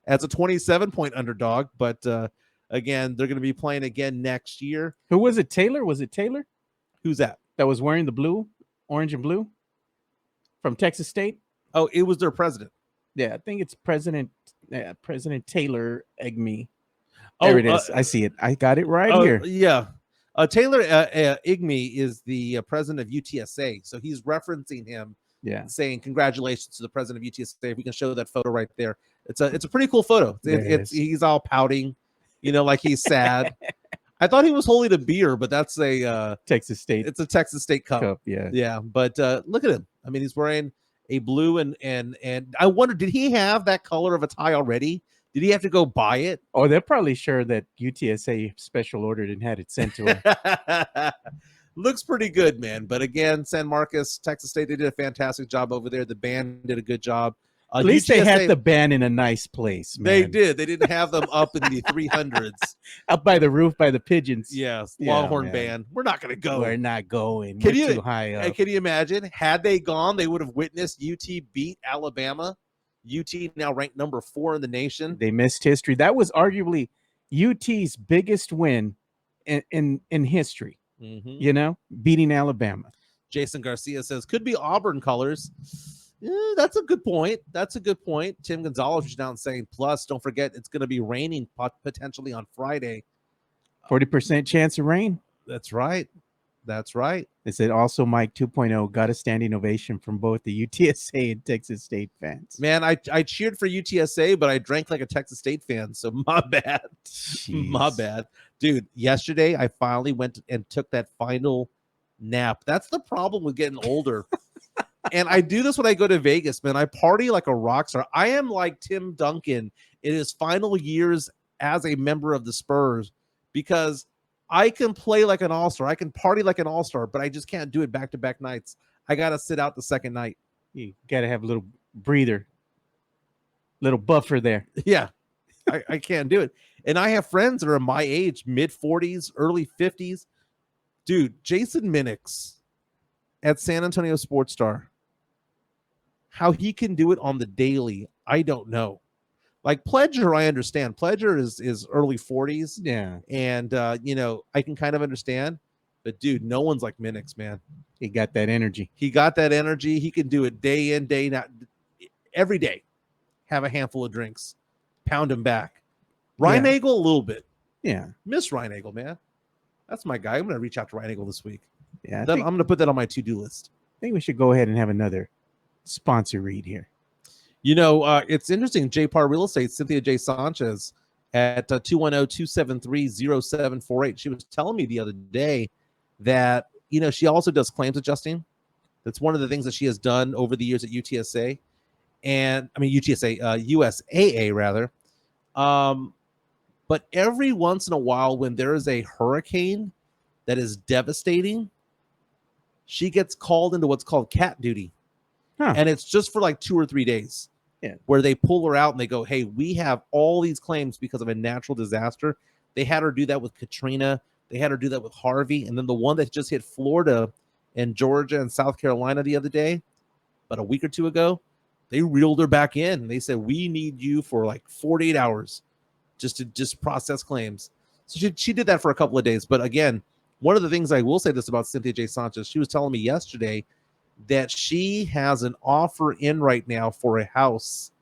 as a 27-point underdog. But, again, they're going to be playing again next year. Who was it, Taylor? Was it Taylor? Who's that? That was wearing the blue, orange and blue from Texas State? Oh, it was their president. Yeah, I think it's President Taylor Egme. There it is. I see it. I got it right here. Yeah. Taylor Igme is the president of UTSA. So he's referencing him, saying congratulations to the president of UTSA. We can show that photo right there. It's a pretty cool photo. He's all pouting, you know, like he's sad. I thought he was holding a beer, but that's a Texas State. It's a Texas State cup. Yeah. But look at him. I mean, he's wearing a blue and I wonder, did he have that color of a tie already? Did he have to go buy it? Oh, they're probably sure that UTSA special ordered and had it sent to him. Looks pretty good, man. But again, San Marcos, Texas State, they did a fantastic job over there. The band did a good job. At least they had the band in a nice place, man. They did. They didn't have them up in the 300s. Up by the roof, by the pigeons. Yes, Longhorn band. We're not going to go. We're not going. We're too high up. Can you imagine? Had they gone, they would have witnessed UT beat Alabama. UT now ranked number 4 in the nation. They missed history. That was arguably UT's biggest win in history. Mm-hmm. You know, beating Alabama. Jason Garcia says, could be Auburn colors. Yeah, that's a good point. Tim Gonzalez is down saying, plus, don't forget, it's going to be raining potentially on Friday. 40% chance of rain. That's right. They said also Mike 2.0 got a standing ovation from both the UTSA and Texas State fans. Man, I cheered for UTSA, but I drank like a Texas State fan, so my bad. Jeez. My bad. Dude, yesterday I finally went and took that final nap. That's the problem with getting older. And I do this when I go to Vegas, man. I party like a rock star. I am like Tim Duncan in his final years as a member of the Spurs because I can play like an all-star. I can party like an all-star, but I just can't do it back-to-back nights. I got to sit out the second night. You got to have a little breather, little buffer there. Yeah, I can't do it. And I have friends that are my age, mid-40s, early 50s. Dude, Jason Minix at San Antonio Sports Star, how he can do it on the daily, I don't know. Like Pledger, I understand. Pledger is early 40s. Yeah. And, you know, I can kind of understand. But, dude, no one's like Minix, man. He got that energy. He can do it day in, day out, every day. have a handful of drinks, pound him back. Ryan Nagel, a little bit. Yeah. Miss Ryan Nagel, man. That's my guy. I'm going to reach out to Ryan Nagel this week. Yeah. I'm going to put that on my to-do list. I think we should go ahead and have another sponsor read here. You know, it's interesting. JPAR Real Estate, Cynthia J. Sanchez at 210-273-0748. She was telling me the other day that, you know, she also does claims adjusting. That's one of the things that she has done over the years at UTSA. And I mean, USAA rather. But every once in a while, when there is a hurricane that is devastating, she gets called into what's called cat duty. Huh. And it's just for like 2 or 3 days. Yeah. Where they pull her out and they go, hey, we have all these claims because of a natural disaster. They had her do that with Katrina. They had her do that with Harvey. And then the one that just hit Florida and Georgia and South Carolina the other day, about a week or two ago, they reeled her back in. They said, we need you for like 48 hours just to process claims. So she did that for a couple of days. But again, one of the things I will say this about Cynthia J. Sanchez, she was telling me yesterday that she has an offer in right now for a house,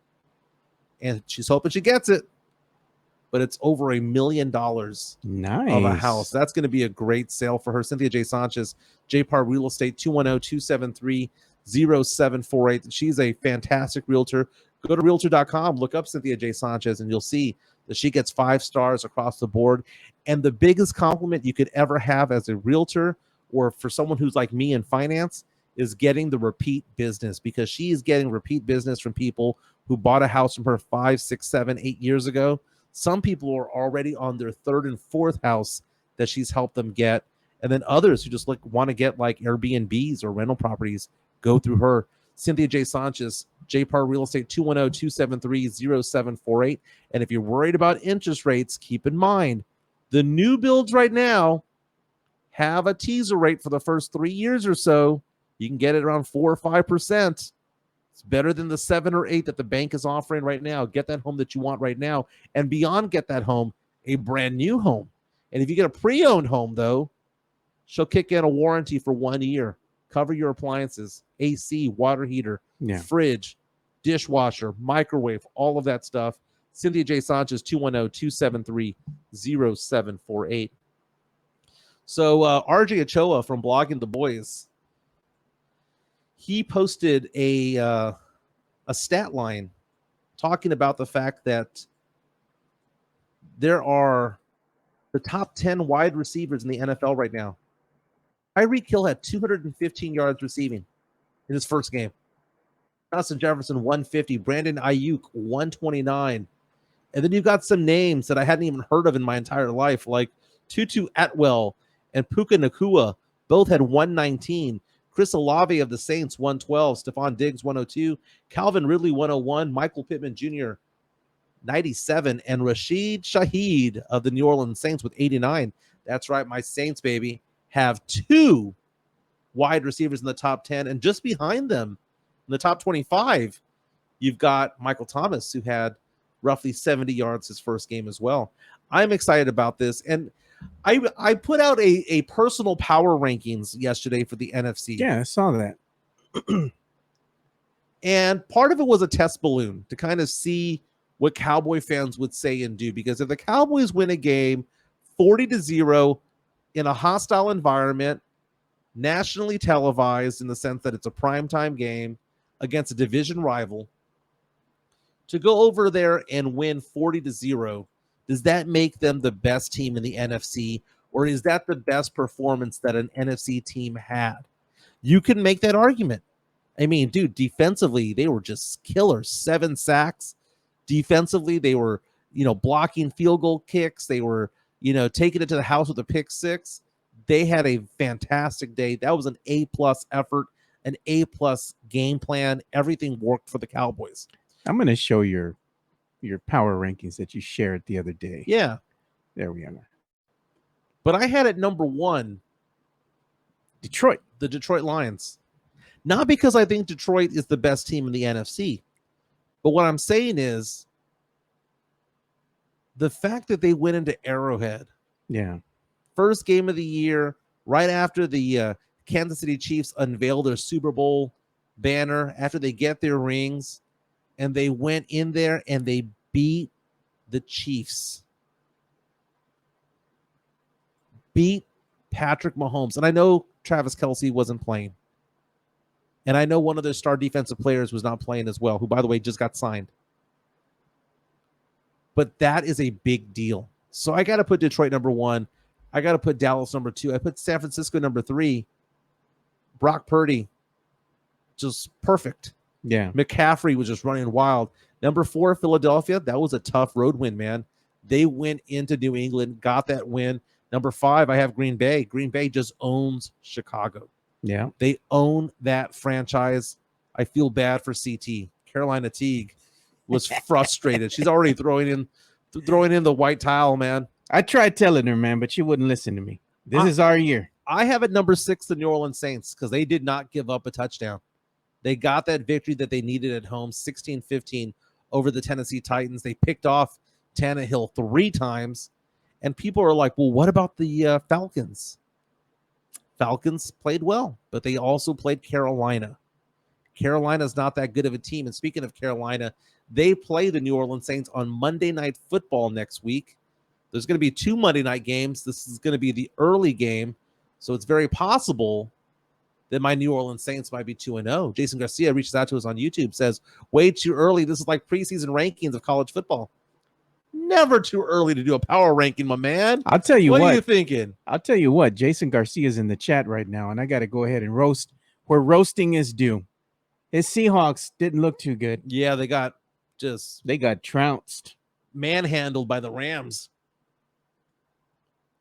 and she's hoping she gets it, but it's over $1 million Nice. of a house. That's going to be a great sale for her. Cynthia J. Sanchez, JPAR Real Estate, 210-273-0748. She's a fantastic realtor. Go to realtor.com, look up Cynthia J. Sanchez, and you'll see that she gets 5 stars across the board. And the biggest compliment you could ever have as a realtor, or for someone who's like me in finance, is getting the repeat business, because she is getting repeat business from people who bought a house from her 5, 6, 7, 8 years ago. Some people are already on their 3rd and 4th house that she's helped them get. And then others who just want to get like Airbnbs or rental properties go through her. Cynthia J. Sanchez, JPAR Real Estate, 210-273-0748. And if you're worried about interest rates, keep in mind the new builds right now have a teaser rate for the first 3 years or so. You can get it around 4 or 5%. It's better than the 7 or 8 that the bank is offering right now. Get that home that you want right now. And beyond get that home, a brand new home. And if you get a pre-owned home, though, she'll kick in a warranty for 1 year. Cover your appliances, AC, water heater, fridge, dishwasher, microwave, all of that stuff. Cynthia J. Sanchez, 210-273-0748. So RJ Ochoa from Blogging the Boys, he posted a stat line talking about the fact that there are the top 10 wide receivers in the NFL right now. Tyreek Hill had 215 yards receiving in his first game. Justin Jefferson, 150. Brandon Ayuk, 129. And then you've got some names that I hadn't even heard of in my entire life, like Tutu Atwell and Puka Nacua. Both had 119. Chris Olave of the Saints, 112. Stephon Diggs, 102. Calvin Ridley, 101. Michael Pittman Jr., 97. And Rashid Shaheed of the New Orleans Saints with 89. That's right, my Saints, baby, have 2 wide receivers in the top 10. And just behind them, in the top 25, you've got Michael Thomas, who had roughly 70 yards his first game as well. I'm excited about this. And I put out a personal power rankings yesterday for the NFC. Yeah, I saw that. And part of it was a test balloon to kind of see what Cowboy fans would say and do. Because if the Cowboys win a game 40-0 in a hostile environment, nationally televised in the sense that it's a primetime game against a division rival, to go over there and win 40-0, does that make them the best team in the NFC, or is that the best performance that an NFC team had? You can make that argument. I mean, dude, defensively, they were just killers. 7 sacks. Defensively, they were, blocking field goal kicks. They were, taking it to the house with a pick 6. They had a fantastic day. That was an A+ effort, an A+ game plan. Everything worked for the Cowboys. I'm going to show your power rankings that you shared the other day. Yeah. There we are. But I had at number 1, Detroit. The Detroit Lions. Not because I think Detroit is the best team in the NFC, but what I'm saying is the fact that they went into Arrowhead. Yeah. First game of the year, right after the Kansas City Chiefs unveil their Super Bowl banner, after they get their rings, and they went in there and they beat the Chiefs. Beat Patrick Mahomes. And I know Travis Kelce wasn't playing. And I know one of their star defensive players was not playing as well, who, by the way, just got signed. But that is a big deal. So I got to put Detroit number 1. I got to put Dallas number 2. I put San Francisco number 3. Brock Purdy, just perfect. Yeah. McCaffrey was just running wild. Number 4, Philadelphia. That was a tough road win, man. They went into New England, got that win. Number 5, I have Green Bay. Green Bay just owns Chicago. Yeah. They own that franchise. I feel bad for CT. Carolina Teague was frustrated. She's already throwing in the white towel, man. I tried telling her, man, but she wouldn't listen to me. This is our year. I have at number 6 the New Orleans Saints because they did not give up a touchdown. They got that victory that they needed at home, 16-15 over the Tennessee Titans. They picked off Tannehill 3 times, and people are like, well, what about the Falcons? Falcons played well, but they also played Carolina. Carolina's not that good of a team. And speaking of Carolina, they play the New Orleans Saints on Monday Night Football next week. There's going to be 2 Monday night games. This is going to be the early game. So it's very possible that my New Orleans Saints might be 2-0. Jason Garcia reaches out to us on YouTube, says, way too early. This is like preseason rankings of college football. Never too early to do a power ranking, my man. I'll tell you what. What are you thinking? I'll tell you what. Jason Garcia is in the chat right now, and I got to go ahead and roast where roasting is due. His Seahawks didn't look too good. Yeah, they got trounced. Manhandled by the Rams.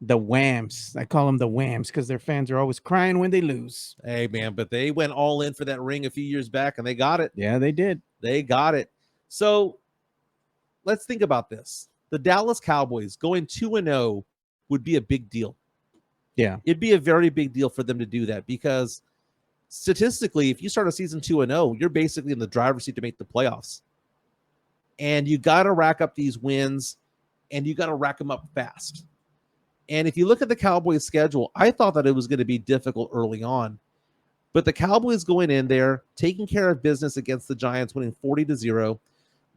The Whams. I call them the Whams because their fans are always crying when they lose. Hey, man, but they went all in for that ring a few years back, and they got it. Yeah, they did. They got it. So let's think about this. The Dallas Cowboys going 2-0 would be a big deal. Yeah. It'd be a very big deal for them to do that because statistically, if you start a season 2-0, you're basically in the driver's seat to make the playoffs. And you got to rack up these wins, and you got to rack them up fast. And if you look at the Cowboys' schedule, I thought that it was going to be difficult early on. But the Cowboys going in there, taking care of business against the Giants, winning 40-0.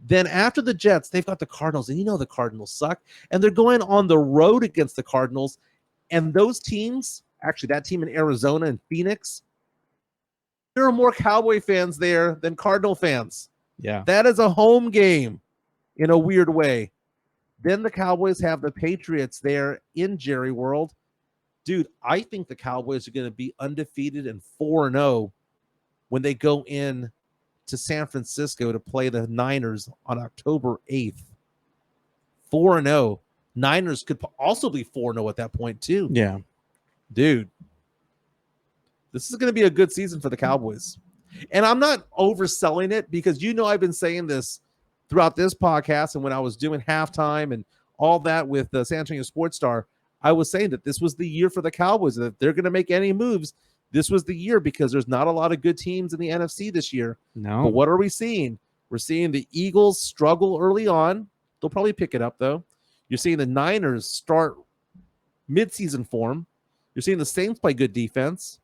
Then after the Jets, they've got the Cardinals, and you know the Cardinals suck. And they're going on the road against the Cardinals. And those teams, actually that team in Arizona and Phoenix, there are more Cowboy fans there than Cardinal fans. Yeah. That is a home game in a weird way. Then the Cowboys have the Patriots there in Jerry World. Dude, I think the Cowboys are going to be undefeated and 4-0 when they go in to San Francisco to play the Niners on October 8th. 4-0. Niners could also be 4-0 at that point too. Yeah. Dude, this is going to be a good season for the Cowboys. And I'm not overselling it because I've been saying this throughout this podcast, and when I was doing halftime and all that with the San Antonio Sports Star, I was saying that this was the year for the Cowboys. That if they're going to make any moves, this was the year because there's not a lot of good teams in the NFC this year. No. But what are we seeing? We're seeing the Eagles struggle early on. They'll probably pick it up, though. You're seeing the Niners start midseason form. You're seeing the Saints play good defense.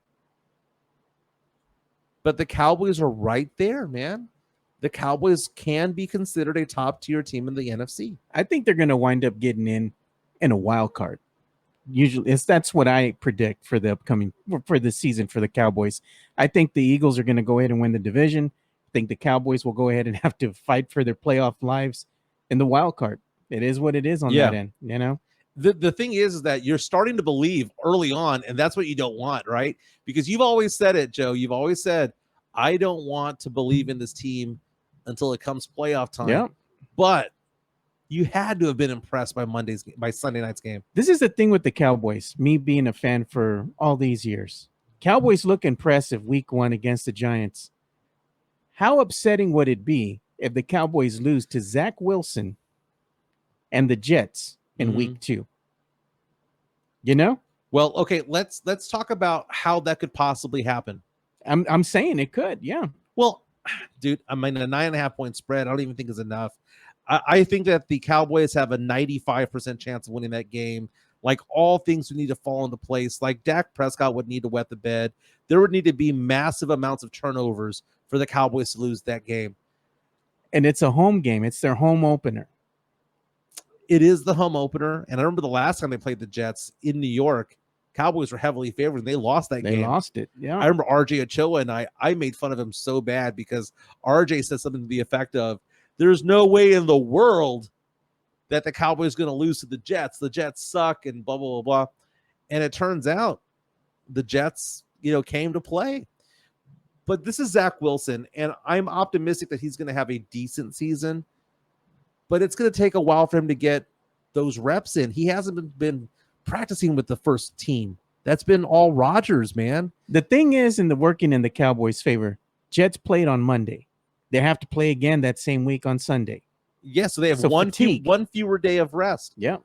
But the Cowboys are right there, man. The Cowboys can be considered a top-tier team in the NFC. I think they're going to wind up getting in a wild card. Usually, that's what I predict for the season for the Cowboys. I think the Eagles are going to go ahead and win the division. I think the Cowboys will go ahead and have to fight for their playoff lives in the wild card. It is what it is on that end, The thing is that you're starting to believe early on, and that's what you don't want, right? Because you've always said it, Joe. You've always said, I don't want to believe in this team until it comes playoff time. Yeah. But you had to have been impressed by Sunday night's game. This is the thing with the Cowboys, me being a fan for all these years. Cowboys look impressive week 1 against the Giants. How upsetting would it be if the Cowboys lose to Zach Wilson and the Jets in week 2? Well, okay, let's talk about how that could possibly happen. I'm saying it could, yeah. Well, dude, I mean, a 9.5 point spread, I don't even think is enough. I think that the Cowboys have a 95% chance of winning that game. Like, all things would need to fall into place. Like, Dak Prescott would need to wet the bed. There would need to be massive amounts of turnovers for the Cowboys to lose that game. And it's a home game. It's their home opener. It is the home opener. And I remember the last time they played the Jets in New York, Cowboys were heavily favored and they lost that game. They lost it. Yeah. I remember RJ Ochoa and I made fun of him so bad because RJ said something to the effect of, there's no way in the world that the Cowboys going to lose to the Jets. The Jets suck and blah, blah, blah, blah. And it turns out the Jets, came to play. But this is Zach Wilson, and I'm optimistic that he's going to have a decent season. But it's going to take a while for him to get those reps in. He hasn't been practicing with the first team. That's been all Rodgers, man. The thing is, working in the Cowboys' favor, Jets played on Monday. They have to play again that same week on Sunday. Yeah, so they have one fewer day of rest. Yeah.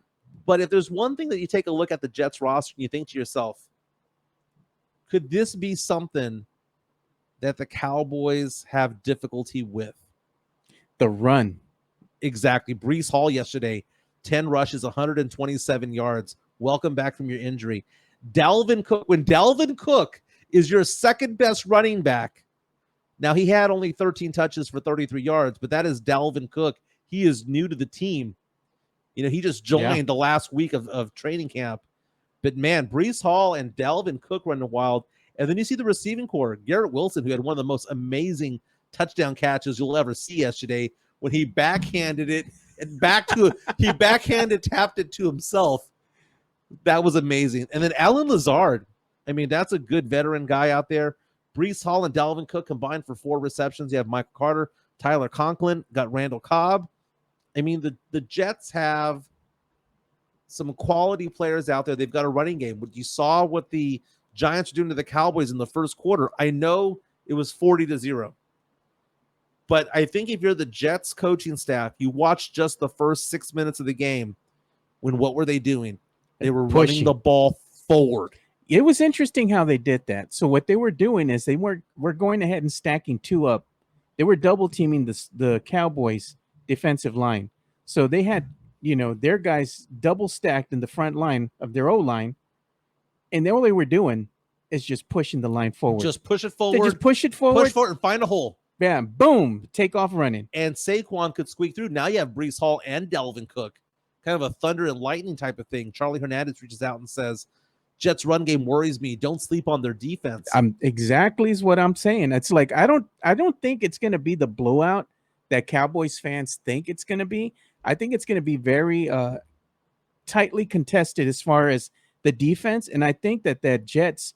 But if there's one thing that you take a look at the Jets roster and you think to yourself, could this be something that the Cowboys have difficulty with? The run. Exactly. Breece Hall yesterday, 10 rushes, 127 yards. Welcome back from your injury. Dalvin Cook, when Dalvin Cook is your second best running back, now he had only 13 touches for 33 yards, but that is Dalvin Cook. He is new to the team. He just joined the last week of training camp. But man, Breece Hall and Dalvin Cook running wild. And then you see the receiving core, Garrett Wilson, who had one of the most amazing touchdown catches you'll ever see yesterday when he backhanded it and tapped it to himself. That was amazing. And then Alan Lazard, that's a good veteran guy out there. Breece Hall and Dalvin Cook combined for 4 receptions. You have Michael Carter, Tyler Conklin, got Randall Cobb. The Jets have some quality players out there. They've got a running game. You saw what the Giants are doing to the Cowboys in the first quarter. I know it was 40-0. But I think if you're the Jets coaching staff, you watch just the first 6 minutes of the game. What were they doing? They were running the ball forward. It was interesting how they did that. So what they were doing is they were going ahead and stacking 2 up. They were double teaming the Cowboys defensive line. So they had, their guys double stacked in the front line of their O-line. And all they were doing is just pushing the line forward. Just push it forward. They just push it forward. Push forward and find a hole. Bam, boom, take off running. And Saquon could squeak through. Now you have Breece Hall and Dalvin Cook. Kind of a thunder and lightning type of thing. Charlie Hernandez reaches out and says, Jets run game worries me. Don't sleep on their defense. Exactly is what I'm saying. It's like I don't think it's going to be the blowout that Cowboys fans think it's going to be. I think it's going to be very tightly contested as far as the defense, and I think that Jets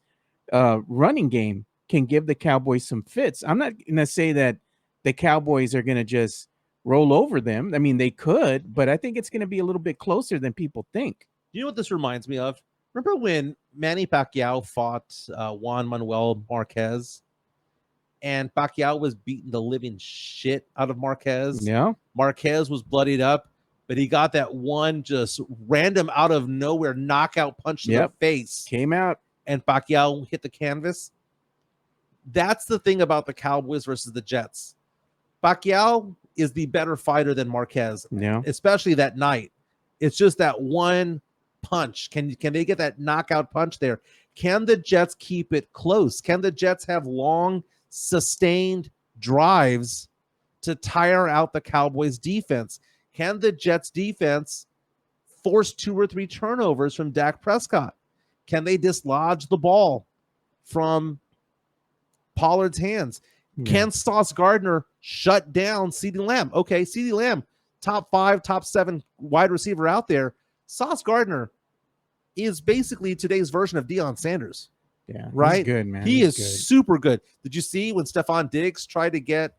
running game can give the Cowboys some fits. I'm not going to say that the Cowboys are going to just roll over them. They could, but I think it's going to be a little bit closer than people think. You know what this reminds me of? Remember when Manny Pacquiao fought Juan Manuel Marquez, and Pacquiao was beating the living shit out of Marquez? Yeah. Marquez was bloodied up, but he got that one just random out of nowhere knockout punch to the face. Came out. And Pacquiao hit the canvas. That's the thing about the Cowboys versus the Jets. Pacquiao is the better fighter than Marquez, especially that night. It's just that one punch. Can they get that knockout punch there? Can the Jets keep it close? Can the Jets have long, sustained drives to tire out the Cowboys defense? Can the Jets defense force 2 or 3 turnovers from Dak Prescott? Can they dislodge the ball from Pollard's hands? Can Sauce Gardner shut down CeeDee Lamb? Okay, CeeDee Lamb, top 5, top 7 wide receiver out there. Sauce Gardner is basically today's version of Deion Sanders. Yeah, right? He's good, man. He is super good. Did you see when Stephon Diggs tried to get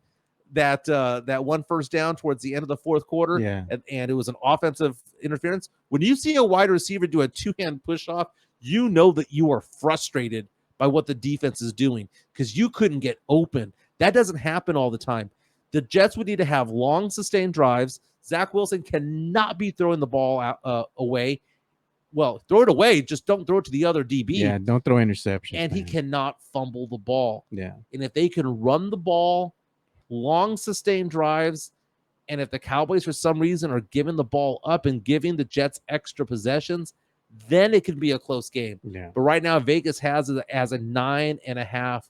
that one first down towards the end of the fourth quarter? Yeah. And it was an offensive interference. When you see a wide receiver do a 2-hand push off, you know that you are frustrated by what the defense is doing because you couldn't get open. That doesn't happen all the time. The Jets would need to have long, sustained drives. Zach Wilson cannot be throwing the ball away. Well, throw it away. Just don't throw it to the other DB. Yeah, don't throw interceptions. And he cannot fumble the ball. Yeah. And if they can run the ball, long, sustained drives, and if the Cowboys for some reason are giving the ball up and giving the Jets extra possessions, then it can be a close game. Yeah. But right now, Vegas has it as a 9.5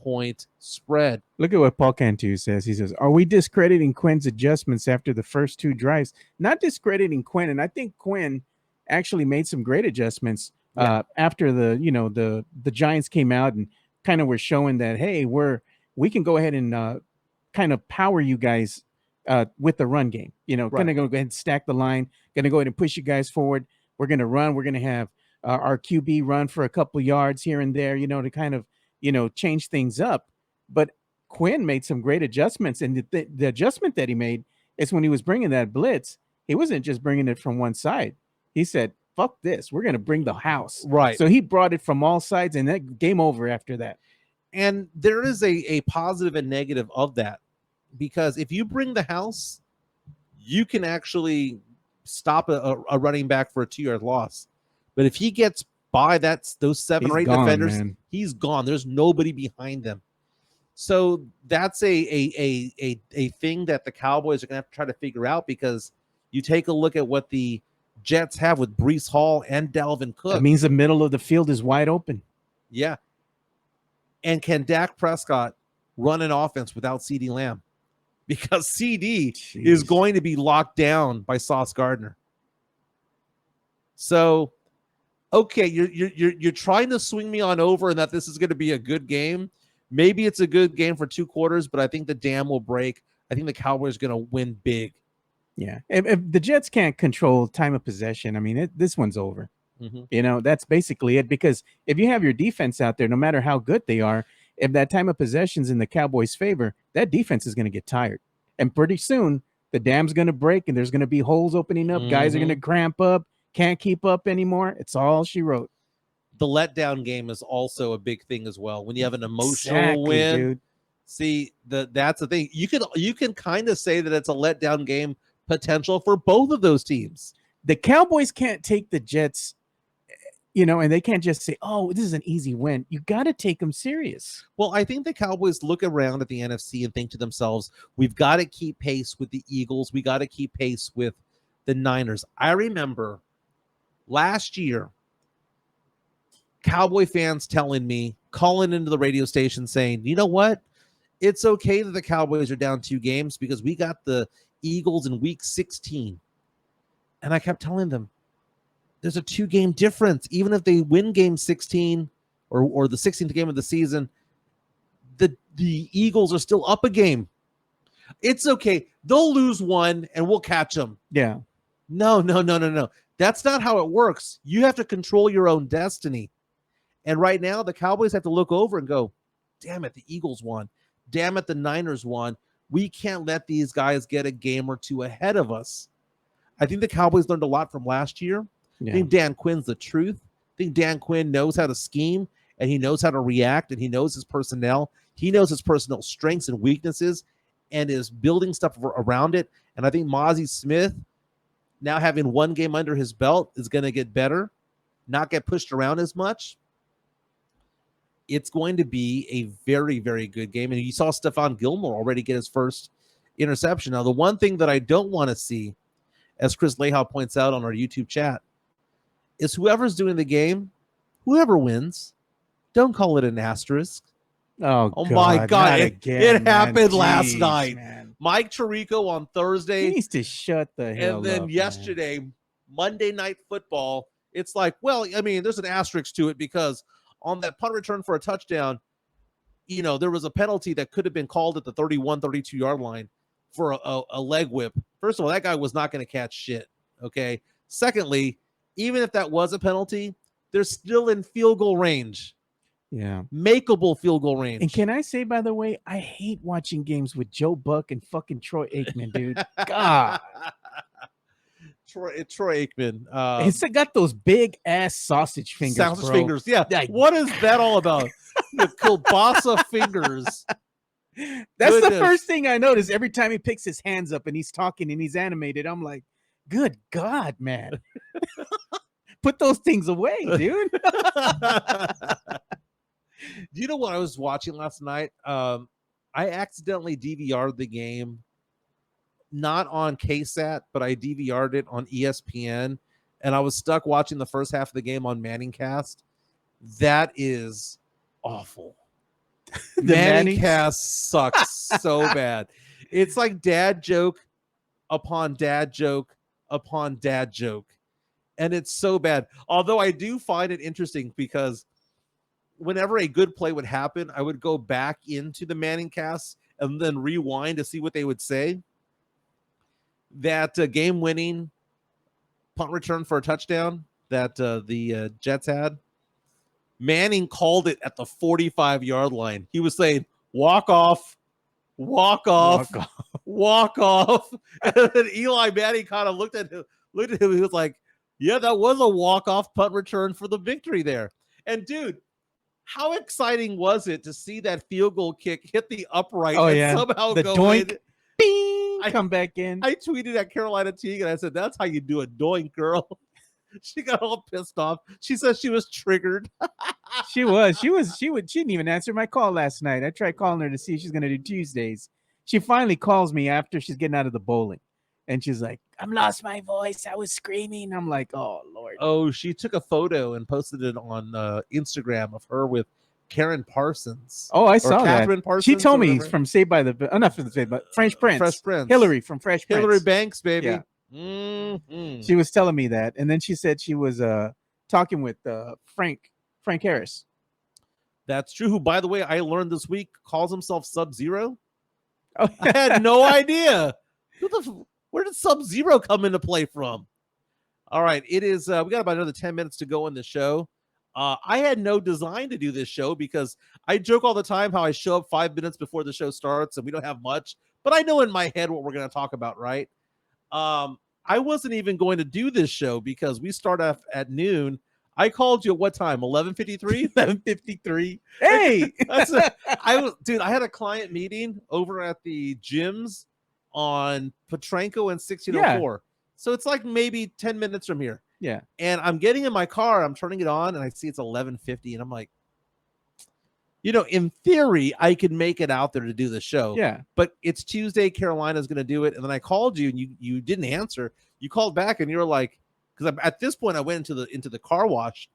point spread. Look at what Paul Cantu says. He says, "Are we discrediting Quinn's adjustments after the first 2 drives? Not discrediting Quinn, and I think Quinn actually made some great adjustments after the Giants came out and kind of were showing that, hey, we can go ahead and kind of power you guys with the run game. Going to go ahead and stack the line. Going to go ahead and push you guys forward. We're going to run. We're going to have our QB run for a couple yards here and there. To kind of change things up." But Quinn made some great adjustments, and the adjustment that he made is when he was bringing that blitz, he wasn't just bringing it from one side. He said, "Fuck this, we're going to bring the house." Right. So he brought it from all sides, and that game over after that. And there is a positive and negative of that, because if you bring the house, you can actually stop a running back for a 2-yard loss. But if he gets by those 7 or 8 defenders, man, he's gone. There's nobody behind them. So that's a thing that the Cowboys are going to have to try to figure out, because you take a look at what the Jets have with Breece Hall and Dalvin Cook. That means the middle of the field is wide open. Yeah. And can Dak Prescott run an offense without CeeDee Lamb? Because CD is going to be locked down by Sauce Gardner. So, okay, you're trying to swing me on over and that this is going to be a good game. Maybe it's a good game for 2 quarters, but I think the dam will break. I think the Cowboys are going to win big. Yeah. If the Jets can't control time of possession, I mean, this one's over. Mm-hmm. That's basically it. Because if you have your defense out there, no matter how good they are, if that time of possession's in the Cowboys' favor, that defense is going to get tired. And pretty soon, the dam's going to break, and there's going to be holes opening up. Mm-hmm. Guys are going to cramp up, can't keep up anymore. It's all she wrote. The letdown game is also a big thing as well. When you have an emotional win, dude. See, that's the thing. You can kind of say that it's a letdown game potential for both of those teams. The Cowboys can't take the Jets, and they can't just say, "Oh, this is an easy win." You got to take them serious. Well, I think the Cowboys look around at the NFC and think to themselves, "We've got to keep pace with the Eagles. We got to keep pace with the Niners." I remember last year, Cowboy fans telling me, calling into the radio station saying, "You know what? It's okay that the Cowboys are down 2 games because we got the Eagles in week 16. And I kept telling them, there's a 2-game difference. Even if they win game 16 or the 16th game of the season, the Eagles are still up a game. It's okay. They'll lose 1 and we'll catch them. Yeah. No. That's not how it works. You have to control your own destiny. And right now, the Cowboys have to look over and go, damn it, the Eagles won. Damn it, the Niners won. We can't let these guys get a game or 2 ahead of us. I think the Cowboys learned a lot from last year. Yeah. I think Dan Quinn's the truth. I think Dan Quinn knows how to scheme, and he knows how to react, and he knows his personnel. He knows his personnel strengths and weaknesses and is building stuff around it. And I think Mozzie Smith, now having 1 game under his belt, is going to get better, not get pushed around as much. It's going to be a very, very good game. And you saw Stephon Gilmore already get his first interception. Now, the one thing that I don't want to see, as Chris Leija points out on our YouTube chat, is whoever's doing the game, whoever wins, don't call it an asterisk. Oh my God. It happened last Jeez, night. Man. Mike Tirico on Thursday. He needs to shut the hell up. And then yesterday, man. Monday Night Football, it's like, well, I mean, there's an asterisk to it because on that punt return for a touchdown, there was a penalty that could have been called at the 31, 32-yard line for a leg whip. First of all, that guy was not going to catch shit, okay? Secondly, even if that was a penalty, they're still in field goal range. Yeah. Makeable field goal range. And can I say, by the way, I hate watching games with Joe Buck and fucking Troy Aikman, dude. God. Troy Aikman. It's got those big ass sausage fingers. Sausage fingers, yeah. What is that all about? The kielbasa fingers. That's the first thing I notice every time he picks his hands up and he's talking and he's animated. I'm like, good God, man. Put those things away, dude. Do you know what I was watching last night? I accidentally DVR'd the game. Not on KSAT, but I DVR'd it on ESPN, and I was stuck watching the first half of the game on Manningcast. That is awful. Manning cast sucks so bad. It's like dad joke upon dad joke upon dad joke. And it's so bad. Although I do find it interesting because whenever a good play would happen, I would go back into the Manning cast and then rewind to see what they would say. That game-winning punt return for a touchdown that the Jets had, Manning called it at the 45-yard line. He was saying, walk off. And then Eli Manning kind of looked at him. He was like, yeah, that was a walk-off punt return for the victory there. And, dude, how exciting was it to see that field goal kick hit the upright and somehow the go doink, in? Bing, come back in. I tweeted at Carolina Teague and I said, that's how you do a doink, girl. She got all pissed off. She says she was triggered. She didn't even answer my call last night. I tried calling her to see if she's gonna do Tuesdays. She finally calls me after she's getting out of the bowling. And she's like, I'm lost my voice. I was screaming. I'm like, oh Lord. Oh, she took a photo and posted it on Instagram of her with Karen Parsons. Oh, I saw Catherine that. Parsons, she told me from Saved by the not from Saved, but Fresh Prince. Hillary from Fresh Prince. Hillary Banks, baby. Yeah. Mm-hmm. She was telling me that, and then she said she was talking with Frank Harris. That's true. Who, by the way, I learned this week calls himself Sub-Zero. Oh, I had no idea. Where did Sub-Zero come into play from? All right, it is. We got about another 10 minutes to go in the show. I had no design to do this show because I joke all the time how I show up 5 minutes before the show starts and we don't have much, but I know in my head what we're going to talk about, right? I wasn't even going to do this show because we start off at noon. I called you at what time? 11:53? 11:53. Hey, I had a client meeting over at the gyms on Petranco and 1604. Yeah. So it's like maybe 10 minutes from here. Yeah. And I'm getting in my car, I'm turning it on, and I see it's 11:50, and I'm like, in theory, I could make it out there to do the show. Yeah. But it's Tuesday, Carolina's going to do it, and then I called you, and you didn't answer. You called back, and you were like, because at this point I went into the car wash,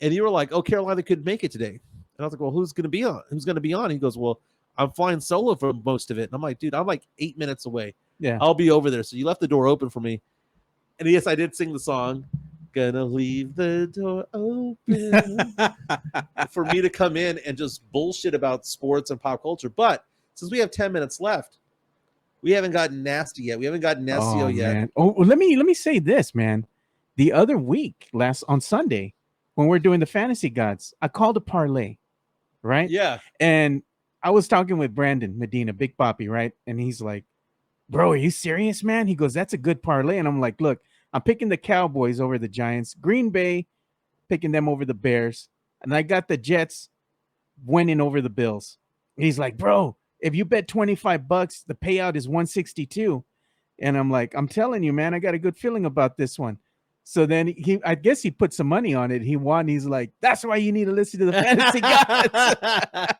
and you were like, "Oh, Carolina could make it today," and I was like, "Well, who's going to be on? Who's going to be on?" He goes, "Well, I'm flying solo for most of it," and I'm like, "Dude, I'm like 8 minutes away. Yeah, I'll be over there." So you left the door open for me, and yes, I did sing the song. Gonna leave the door open for me to come in and just bullshit about sports and pop culture. But since we have 10 minutes left, we haven't gotten nasty yet. We haven't gotten nasty yet. Man. Oh, well, let me say this, man. The other week, on Sunday, when we're doing the Fantasy Gods, I called a parlay, right? Yeah. And I was talking with Brandon Medina, Big Poppy, right? And he's like, "Bro, are you serious, man?" He goes, "That's a good parlay." And I'm like, "Look, I'm picking the Cowboys over the Giants, Green Bay, picking them over the Bears, and I got the Jets winning over the Bills." And he's like, "Bro, if you bet $25, the payout is 162." And I'm like, "I'm telling you, man, I got a good feeling about this one." So then I guess he put some money on it. He won. He's like, "That's why you need to listen to the Fantasy Gods."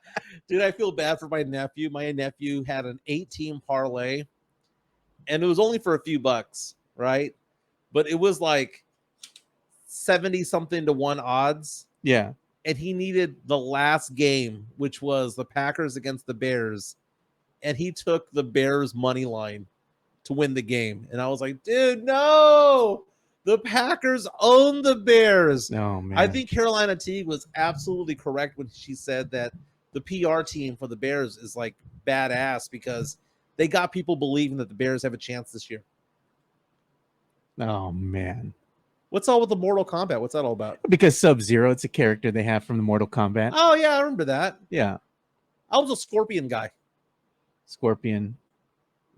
Dude, I feel bad for my nephew. My nephew had an 8-team parlay, and it was only for a few bucks, right? But it was like 70-something to 1 odds. Yeah. And he needed the last game, which was the Packers against the Bears. And he took the Bears money line to win the game. And I was like, dude, no, the Packers own the Bears. Oh, man. I think Carolina Teague was absolutely correct when she said that the PR team for the Bears is like badass because they got people believing that the Bears have a chance this year. Oh, man. What's all with the Mortal Kombat? What's that all about? Because Sub-Zero, it's a character they have from the Mortal Kombat. Oh, yeah, I remember that. Yeah. I was a Scorpion guy. Scorpion.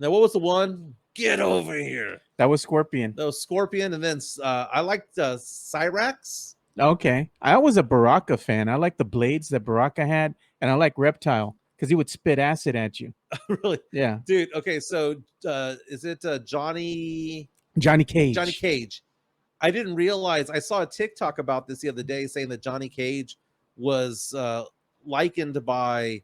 Now, what was the one? Get over here. That was Scorpion. That was Scorpion, and then I liked Cyrax. Okay. I was a Baraka fan. I like the blades that Baraka had, and I like Reptile because he would spit acid at you. Really? Yeah. Dude, okay, so is it Johnny Cage? Johnny Cage. I didn't realize. I saw a TikTok about this the other day saying that Johnny Cage was likened by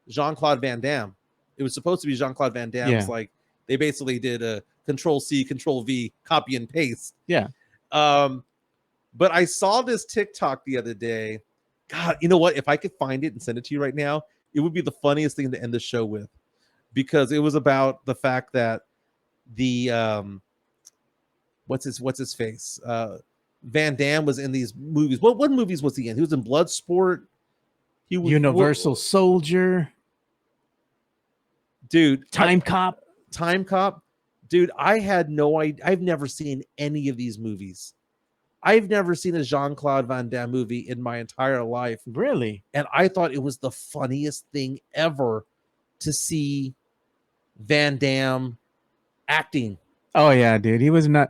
Jean-Claude Van Damme. It was supposed to be Jean-Claude Van Damme. Yeah. It's like they basically did a Control-C, Control-V, copy and paste. Yeah. But I saw this TikTok the other day God, you know what? If I could find it and send it to you right now, it would be the funniest thing to end the show with, because it was about the fact that the what's his face? Van Damme was in these movies. What movies was he in? He was in Bloodsport. He was Universal Soldier, dude. Time Cop. Dude, I had no idea. I've never seen any of these movies. I've never seen a Jean-Claude Van Damme movie in my entire life. Really? And I thought it was the funniest thing ever to see Van Damme acting. Oh yeah, dude. He wasn't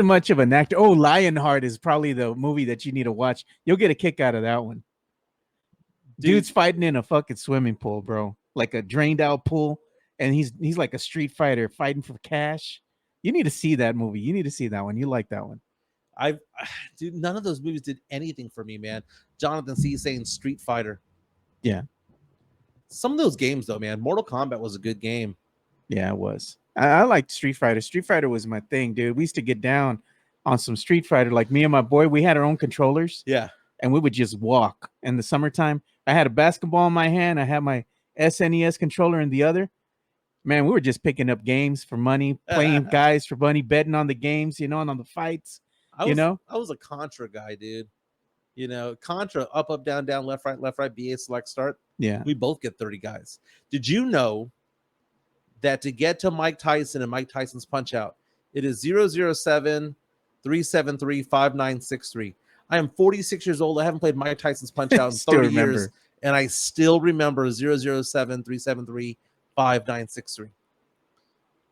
much of an actor. Oh, Lionheart is probably the movie that you need to watch. You'll get a kick out of that one. Dude's fighting in a fucking swimming pool, bro. Like a drained out pool. And he's like a street fighter fighting for cash. You need to see that movie. You need to see that one. You like that one. Dude, none of those movies did anything for me, man. Jonathan C saying Street Fighter. Yeah. Some of those games, though, man. Mortal Kombat was a good game. Yeah, it was. I liked Street Fighter. Street Fighter was my thing, dude. We used to get down on some Street Fighter. Like me and my boy, we had our own controllers. Yeah. And we would just walk in the summertime. I had a basketball in my hand. I had my SNES controller in the other. Man, we were just picking up games for money, playing guys for money, betting on the games, and on the fights. I was a Contra guy, dude. Contra, up, down, left, right, BA select start. Yeah. We both get 30 guys. Did you know that to get to Mike Tyson and Mike Tyson's Punch Out, it is 007-373-5963. I am 46 years old. I haven't played Mike Tyson's Punch Out in 30 years. And I still remember 007-373-5963.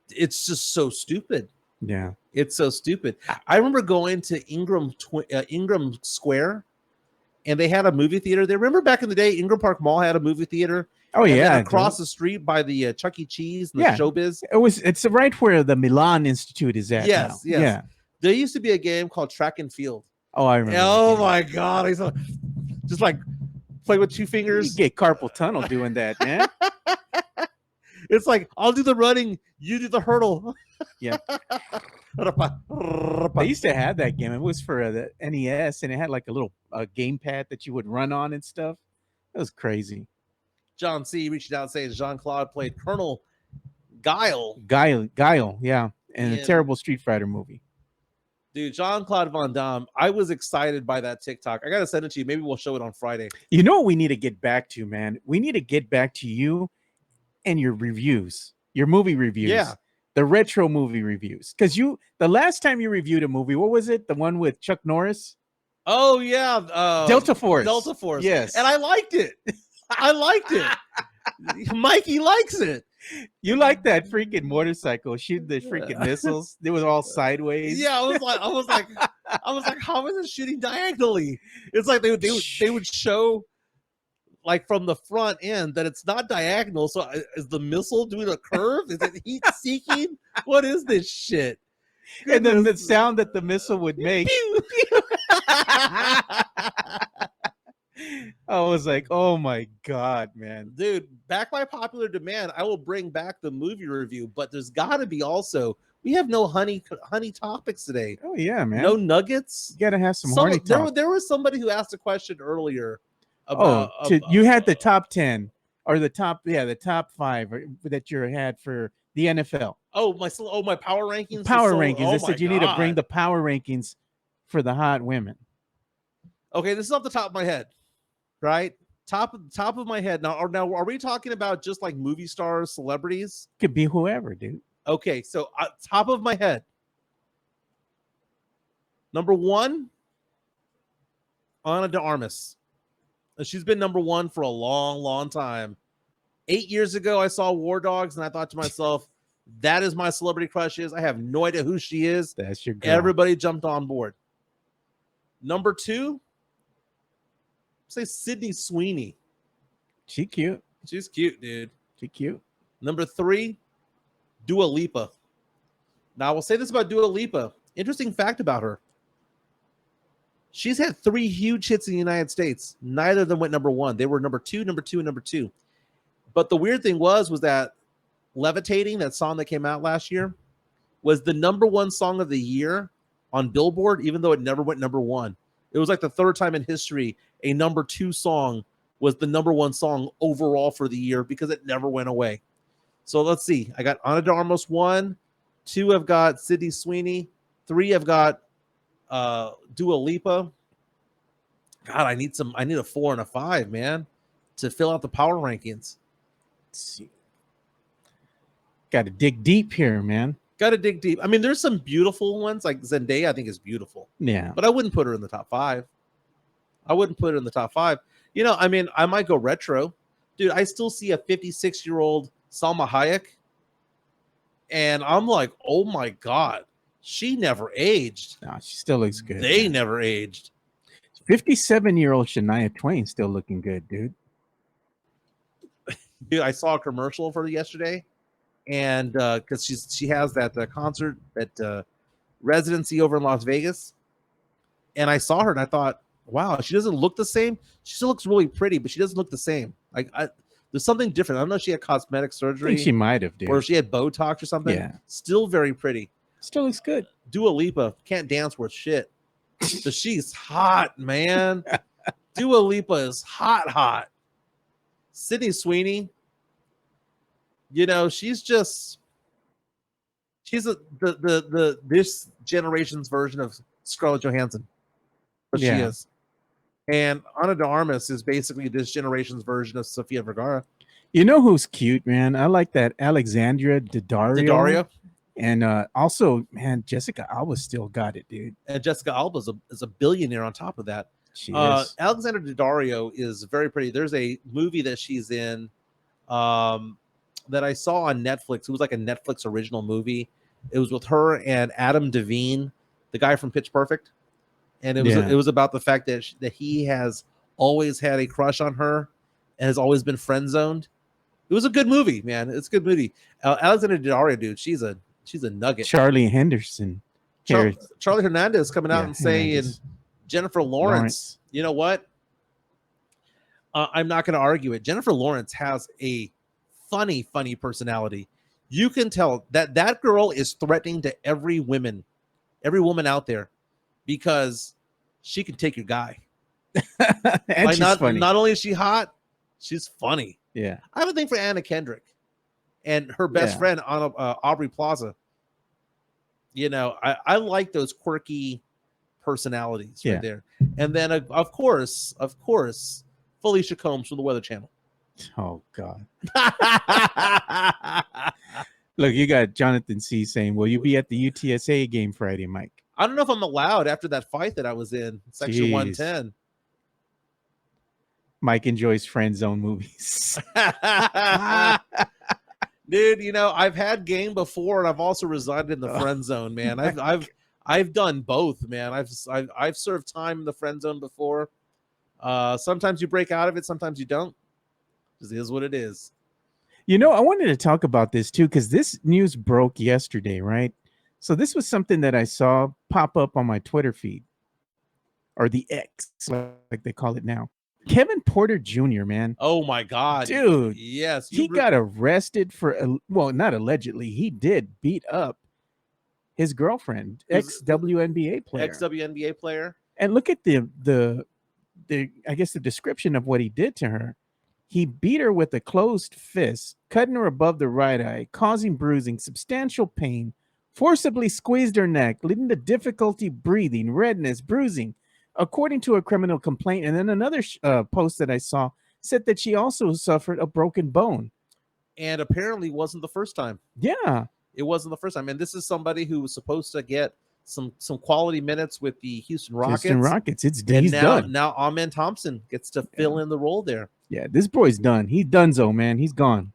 It's just so stupid. Yeah. It's so stupid. I remember going to Ingram Square, and they had a movie theater there. Remember back in the day, Ingram Park Mall had a movie theater? Oh, yeah. Across the street by the Chuck E. Cheese and the Showbiz. It's right where the Milan Institute is at. Yes, now. yes. Yeah. There used to be a game called Track and Field. Oh, I remember. Oh, my God. I saw just like play with two fingers. You get carpal tunnel doing that, man. It's like, I'll do the running, you do the hurdle. Yeah. They used to have that game. It was for the NES, and it had like a little gamepad that you would run on and stuff. It was crazy. John C. reached out saying Jean-Claude played Colonel Guile. Guile, yeah. And a terrible Street Fighter movie. Dude, Jean-Claude Van Damme, I was excited by that TikTok. I got to send it to you. Maybe we'll show it on Friday. You know what we need to get back to, man? We need to get back to you and your reviews, your movie reviews. Yeah. The retro movie reviews. Because the last time you reviewed a movie, what was it? The one with Chuck Norris? Oh, yeah. Delta Force. Delta Force. Yes. And I liked it. I liked it. Mikey likes it. You like that freaking motorcycle shooting the freaking missiles? They were all sideways. Yeah, I was like, how is it shooting diagonally? It's like they would show like from the front end that it's not diagonal. So is the missile doing a curve? Is it heat seeking? What is this shit? And then the sound that the missile would make. I was like, oh my God, man. Dude, back by popular demand, I will bring back the movie review, but there's got to be also, we have no honey topics today. Oh, yeah, man. No nuggets. You got to have some horny talk. There was somebody who asked a question earlier about. You had the top 10 or the top 5 that you had for the NFL. My power rankings. Power rankings. They said you need to bring the power rankings for the hot women. Okay, this is off the top of my head, right? Top of my head. Now, are we talking about just like movie stars, celebrities? Could be whoever, dude. Okay, so top of my head. Number 1, Ana de Armas. She's been number 1 for a long, long time. 8 years ago, I saw War Dogs, and I thought to myself, that is my celebrity crushes. I have no idea who she is. That's your girl. Everybody jumped on board. Number 2, say Sydney Sweeney. She cute. She's cute, dude. She cute. Number 3, Dua Lipa. Now, I will say this about Dua Lipa. Interesting fact about her. She's had 3 huge hits in the United States. Neither of them went number 1. They were number 2, number 2, and number 2. But the weird thing was that Levitating, that song that came out last year, was the number 1 song of the year on Billboard, even though it never went number 1. It was like the 3rd time in history a number 2 song was the number 1 song overall for the year because it never went away. So let's see. I got Ana de Armas 1, 2 I've got Sydney Sweeney, 3 I've got Dua Lipa. God, I need a 4 and a 5, man, to fill out the power rankings. Let's see. Got to dig deep here, man. Got to dig deep. I mean, there's some beautiful ones, like Zendaya, I think is beautiful. Yeah. But I wouldn't put her in the top 5. I wouldn't put her in the top 5. You know, I mean, I might go retro. Dude, I still see a 56-year-old Salma Hayek, and I'm like, oh my God, she never aged. No, she still looks good. They never aged. 57-year-old Shania Twain still looking good, dude. Dude, I saw a commercial for her yesterday, and because she has that concert, that residency over in Las Vegas, and I saw her and I thought, wow, she doesn't look the same. She still looks really pretty, but she doesn't look the same. Like there's something different. I don't know if she had cosmetic surgery. I think she might have, dude. Or if she had Botox or something. Yeah. Still very pretty. Still looks good. Dua Lipa can't dance worth shit. But she's hot, man. Dua Lipa is hot. Sydney Sweeney, you know, she's this generation's version of Scarlett Johansson. But she is. And Ana de Armas is basically this generation's version of Sofia Vergara. You know who's cute, man? I like that Alexandra Daddario. And also, man, Jessica Alba still got it, dude. And Jessica Alba is a billionaire on top of that. She is. Alexandra Daddario is very pretty. There's a movie that she's in that I saw on Netflix. It was like a Netflix original movie. It was with her and Adam Devine, the guy from Pitch Perfect. And it was about the fact that he has always had a crush on her and has always been friend zoned. It was a good movie, man. It's a good movie. Alexandra Daddario, dude, she's a nugget. Charlie Henderson. Charlie Hernandez coming out and saying Jennifer Lawrence. You know what? I'm not going to argue it. Jennifer Lawrence has a funny personality. You can tell that girl is threatening to every woman out there because she can take your guy. And like she's funny. Not only is she hot, she's funny. Yeah. I have a thing for Anna Kendrick and her best friend, Aubrey Plaza. You know, I like those quirky personalities right there. And then, of course, Felicia Combs from the Weather Channel. Oh, God. Look, you got Jonathan C. saying, will you be at the UTSA game Friday, Mike? I don't know if I'm allowed after that fight that I was in, Section 110. Mike enjoys friend zone movies. Dude, you know, I've had game before and I've also resided in the friend zone, man. I've done both, man. I've served time in the friend zone before. Sometimes you break out of it, sometimes you don't. It is what it is. You know, I wanted to talk about this too, because this news broke yesterday, right? So this was something that I saw pop up on my Twitter feed, or the X, like they call it now. Kevin Porter Jr., man. Oh my God, dude! Yes, he got arrested for not allegedly. He did beat up his girlfriend, ex-WNBA player. And look at the I guess the description of what he did to her. He beat her with a closed fist, cutting her above the right eye, causing bruising, substantial pain, forcibly squeezed her neck, leading to difficulty breathing, redness, bruising, according to a criminal complaint. And then another post that I saw said that she also suffered a broken bone. And apparently wasn't the first time. Yeah. It wasn't the first time. And this is somebody who was supposed to get some quality minutes with the Houston Rockets. He's done. Now Amen Thompson gets to fill in the role there. Yeah, this boy's done. He's donezo, man. He's gone.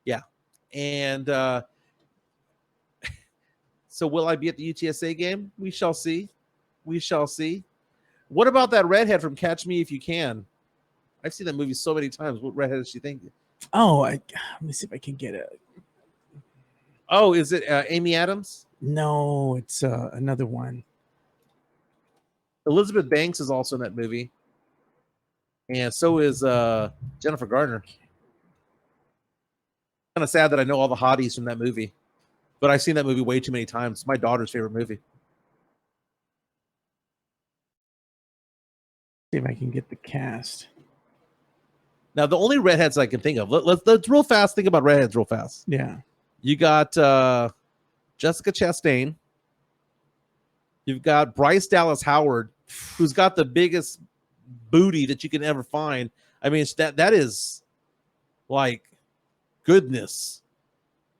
Yeah. And so will I be at the UTSA game? We shall see. What about that redhead from Catch Me If You Can? I've seen that movie so many times. What redhead does she think? Oh, let me see if I can get it. Oh, is it Amy Adams? No, it's another one. Elizabeth Banks is also in that movie. And so is Jennifer Garner. Kind of sad that I know all the hotties from that movie. But I've seen that movie way too many times. It's my daughter's favorite movie. See if I can get the cast. Now, the only redheads I can think of. Let's real fast think about redheads real fast. Yeah. You got Jessica Chastain. You've got Bryce Dallas Howard, who's got the biggest booty that you can ever find. I mean, that is like goodness,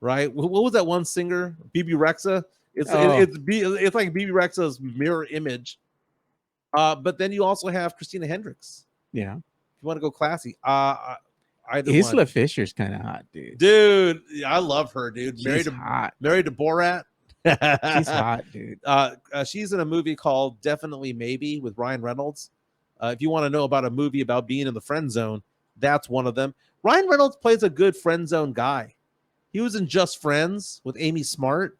right? What was that one singer, BB Rexa? It's like BB Rexa's mirror image. But then you also have Christina Hendricks. Yeah. You want to go classy? Isla Fisher's kind of hot, dude. Dude, I love her, dude. She's hot. Married to Borat. She's hot, dude. She's in a movie called Definitely Maybe with Ryan Reynolds. If you want to know about a movie about being in the friend zone, that's one of them. Ryan Reynolds plays a good friend zone guy. He was in Just Friends with Amy Smart.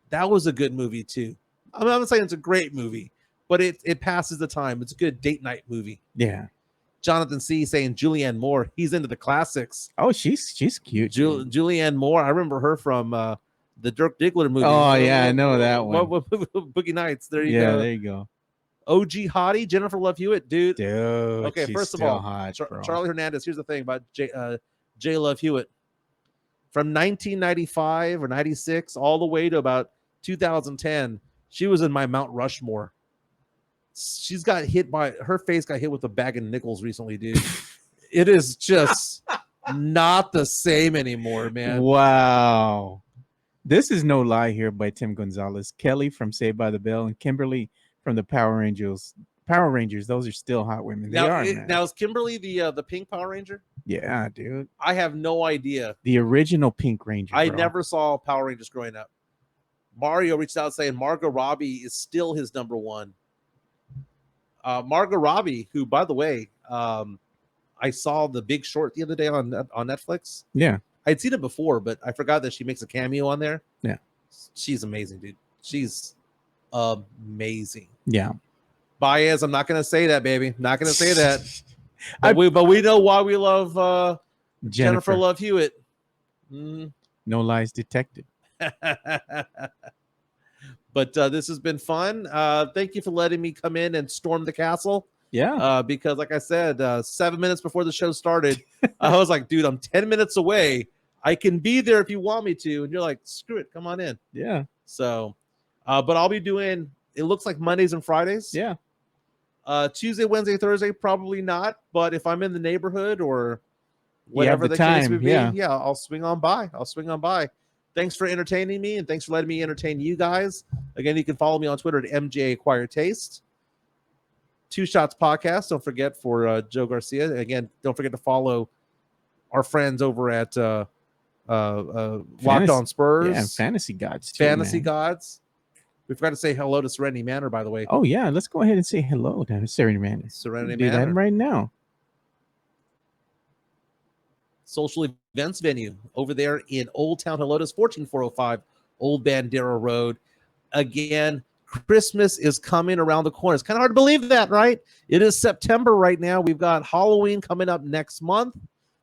That was a good movie too. I'm not saying it's a great movie, but it passes the time. It's a good date night movie. Yeah. Jonathan C. saying Julianne Moore. He's into the classics. Oh, she's cute. Julianne Moore. I remember her from the Dirk Diggler movie. Oh, yeah, I know that one. Boogie Nights. There you go. Yeah, there you go. OG hottie, Jennifer Love Hewitt, dude. Okay, first of all, hot, Charlie Hernandez. Here's the thing about J. Love Hewitt. From 1995 or 96 all the way to about 2010, she was in my Mount Rushmore. Her face got hit with a bag of nickels recently, dude. It is just not the same anymore, man. Wow. This is No Lie here by Tim Gonzalez. Kelly from Saved by the Bell and Kimberly from the Power Rangers. Those are still hot women. Now is Kimberly the pink Power Ranger? Yeah, dude. I have no idea. The original Pink Ranger. I never saw Power Rangers growing up. Mario reached out saying Margot Robbie is still his number one. Margot Robbie, who, by the way, I saw The Big Short the other day on Netflix. Yeah. I'd seen it before, but I forgot that she makes a cameo on there. Yeah. She's amazing, dude. She's amazing. Yeah. Baez, I'm not going to say that, baby. Not going to say that. But we know why we love Jennifer Love Hewitt. No lies detected. But this has been fun. Thank you for letting me come in and storm the castle. Yeah. Because like I said, 7 minutes before the show started, I was like, dude, I'm 10 minutes away. I can be there if you want me to. And you're like, screw it. Come on in. Yeah. So, but I'll be doing, it looks like Mondays and Fridays. Yeah. Tuesday, Wednesday, Thursday, probably not. But if I'm in the neighborhood or whatever the case would be, yeah, I'll swing on by. Thanks for entertaining me, and thanks for letting me entertain you guys. Again, you can follow me on Twitter at MJ Acquire Taste. Two Shots Podcast. Don't forget for Joe Garcia. Again, don't forget to follow our friends over at Locked On Spurs. Yeah, Fantasy Gods. Too, Gods. We forgot to say hello to Serenity Manor, by the way. Oh, yeah. Let's go ahead and say hello to Serenity Manor. Serenity Manor. Do that right now. Social events venue over there in Old Town Helotes, 14405 Old Bandera Road. Again, Christmas is coming around the corner. It's kind of hard to believe that, right? It is September right now. We've got Halloween coming up next month.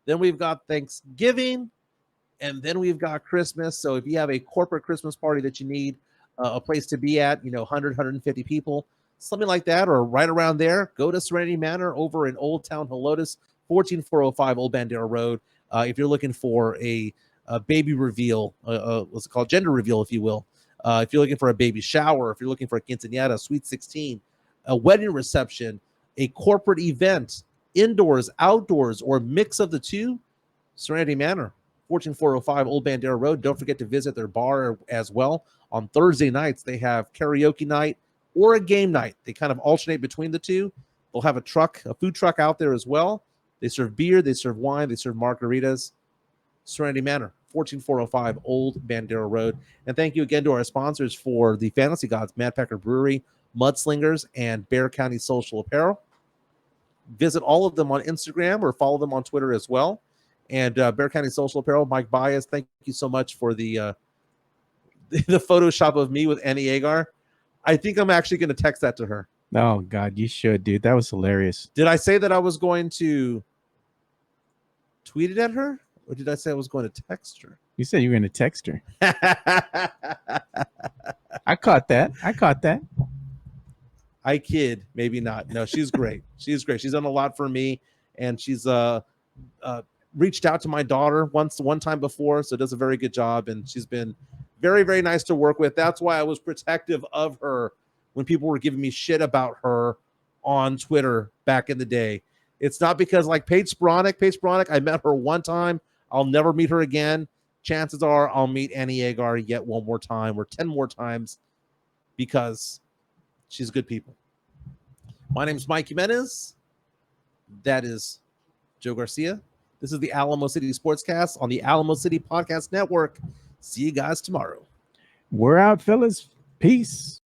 Then we've got Thanksgiving. And then we've got Christmas. So if you have a corporate Christmas party that you need a place to be at, 100, 150 people, something like that, or right around there, go to Serenity Manor over in Old Town Helotes, 14405 Old Bandera Road. If you're looking for a baby reveal, what's it called? Gender reveal, if you will. If you're looking for a baby shower, if you're looking for a quinceañera, sweet 16, a wedding reception, a corporate event, indoors, outdoors, or mix of the two, Serenity Manor, 14405 Old Bandera Road. Don't forget to visit their bar as well. On Thursday nights, they have karaoke night or a game night. They kind of alternate between the two. They'll have a food truck out there as well. They serve beer, they serve wine, they serve margaritas. Serenity Manor, 14405 Old Bandera Road. And thank you again to our sponsors for the Fantasy Gods, Mad Packer Brewery, Mudslingers, and Bear County Social Apparel. Visit all of them on Instagram or follow them on Twitter as well. And Bear County Social Apparel, Mike Baez, thank you so much for the Photoshop of me with Annie Agar. I think I'm actually going to text that to her. Oh, God, you should, dude. That was hilarious. Did I say that I was going to tweet it at her? Or did I say I was going to text her? You said you were going to text her. I caught that. I kid, maybe not. No, she's great. She's great. She's done a lot for me, and she's reached out to my daughter one time before, so does a very good job, and she's been very, very nice to work with. That's why I was protective of her when people were giving me shit about her on Twitter back in the day. It's not because like Paige Sporonic, I met her one time. I'll never meet her again. Chances are I'll meet Annie Agar yet one more time or 10 more times because she's good people. My name is Mike Jimenez. That is Joe Garcia. This is the Alamo City Sportscast on the Alamo City Podcast Network. See you guys tomorrow. We're out, fellas. Peace.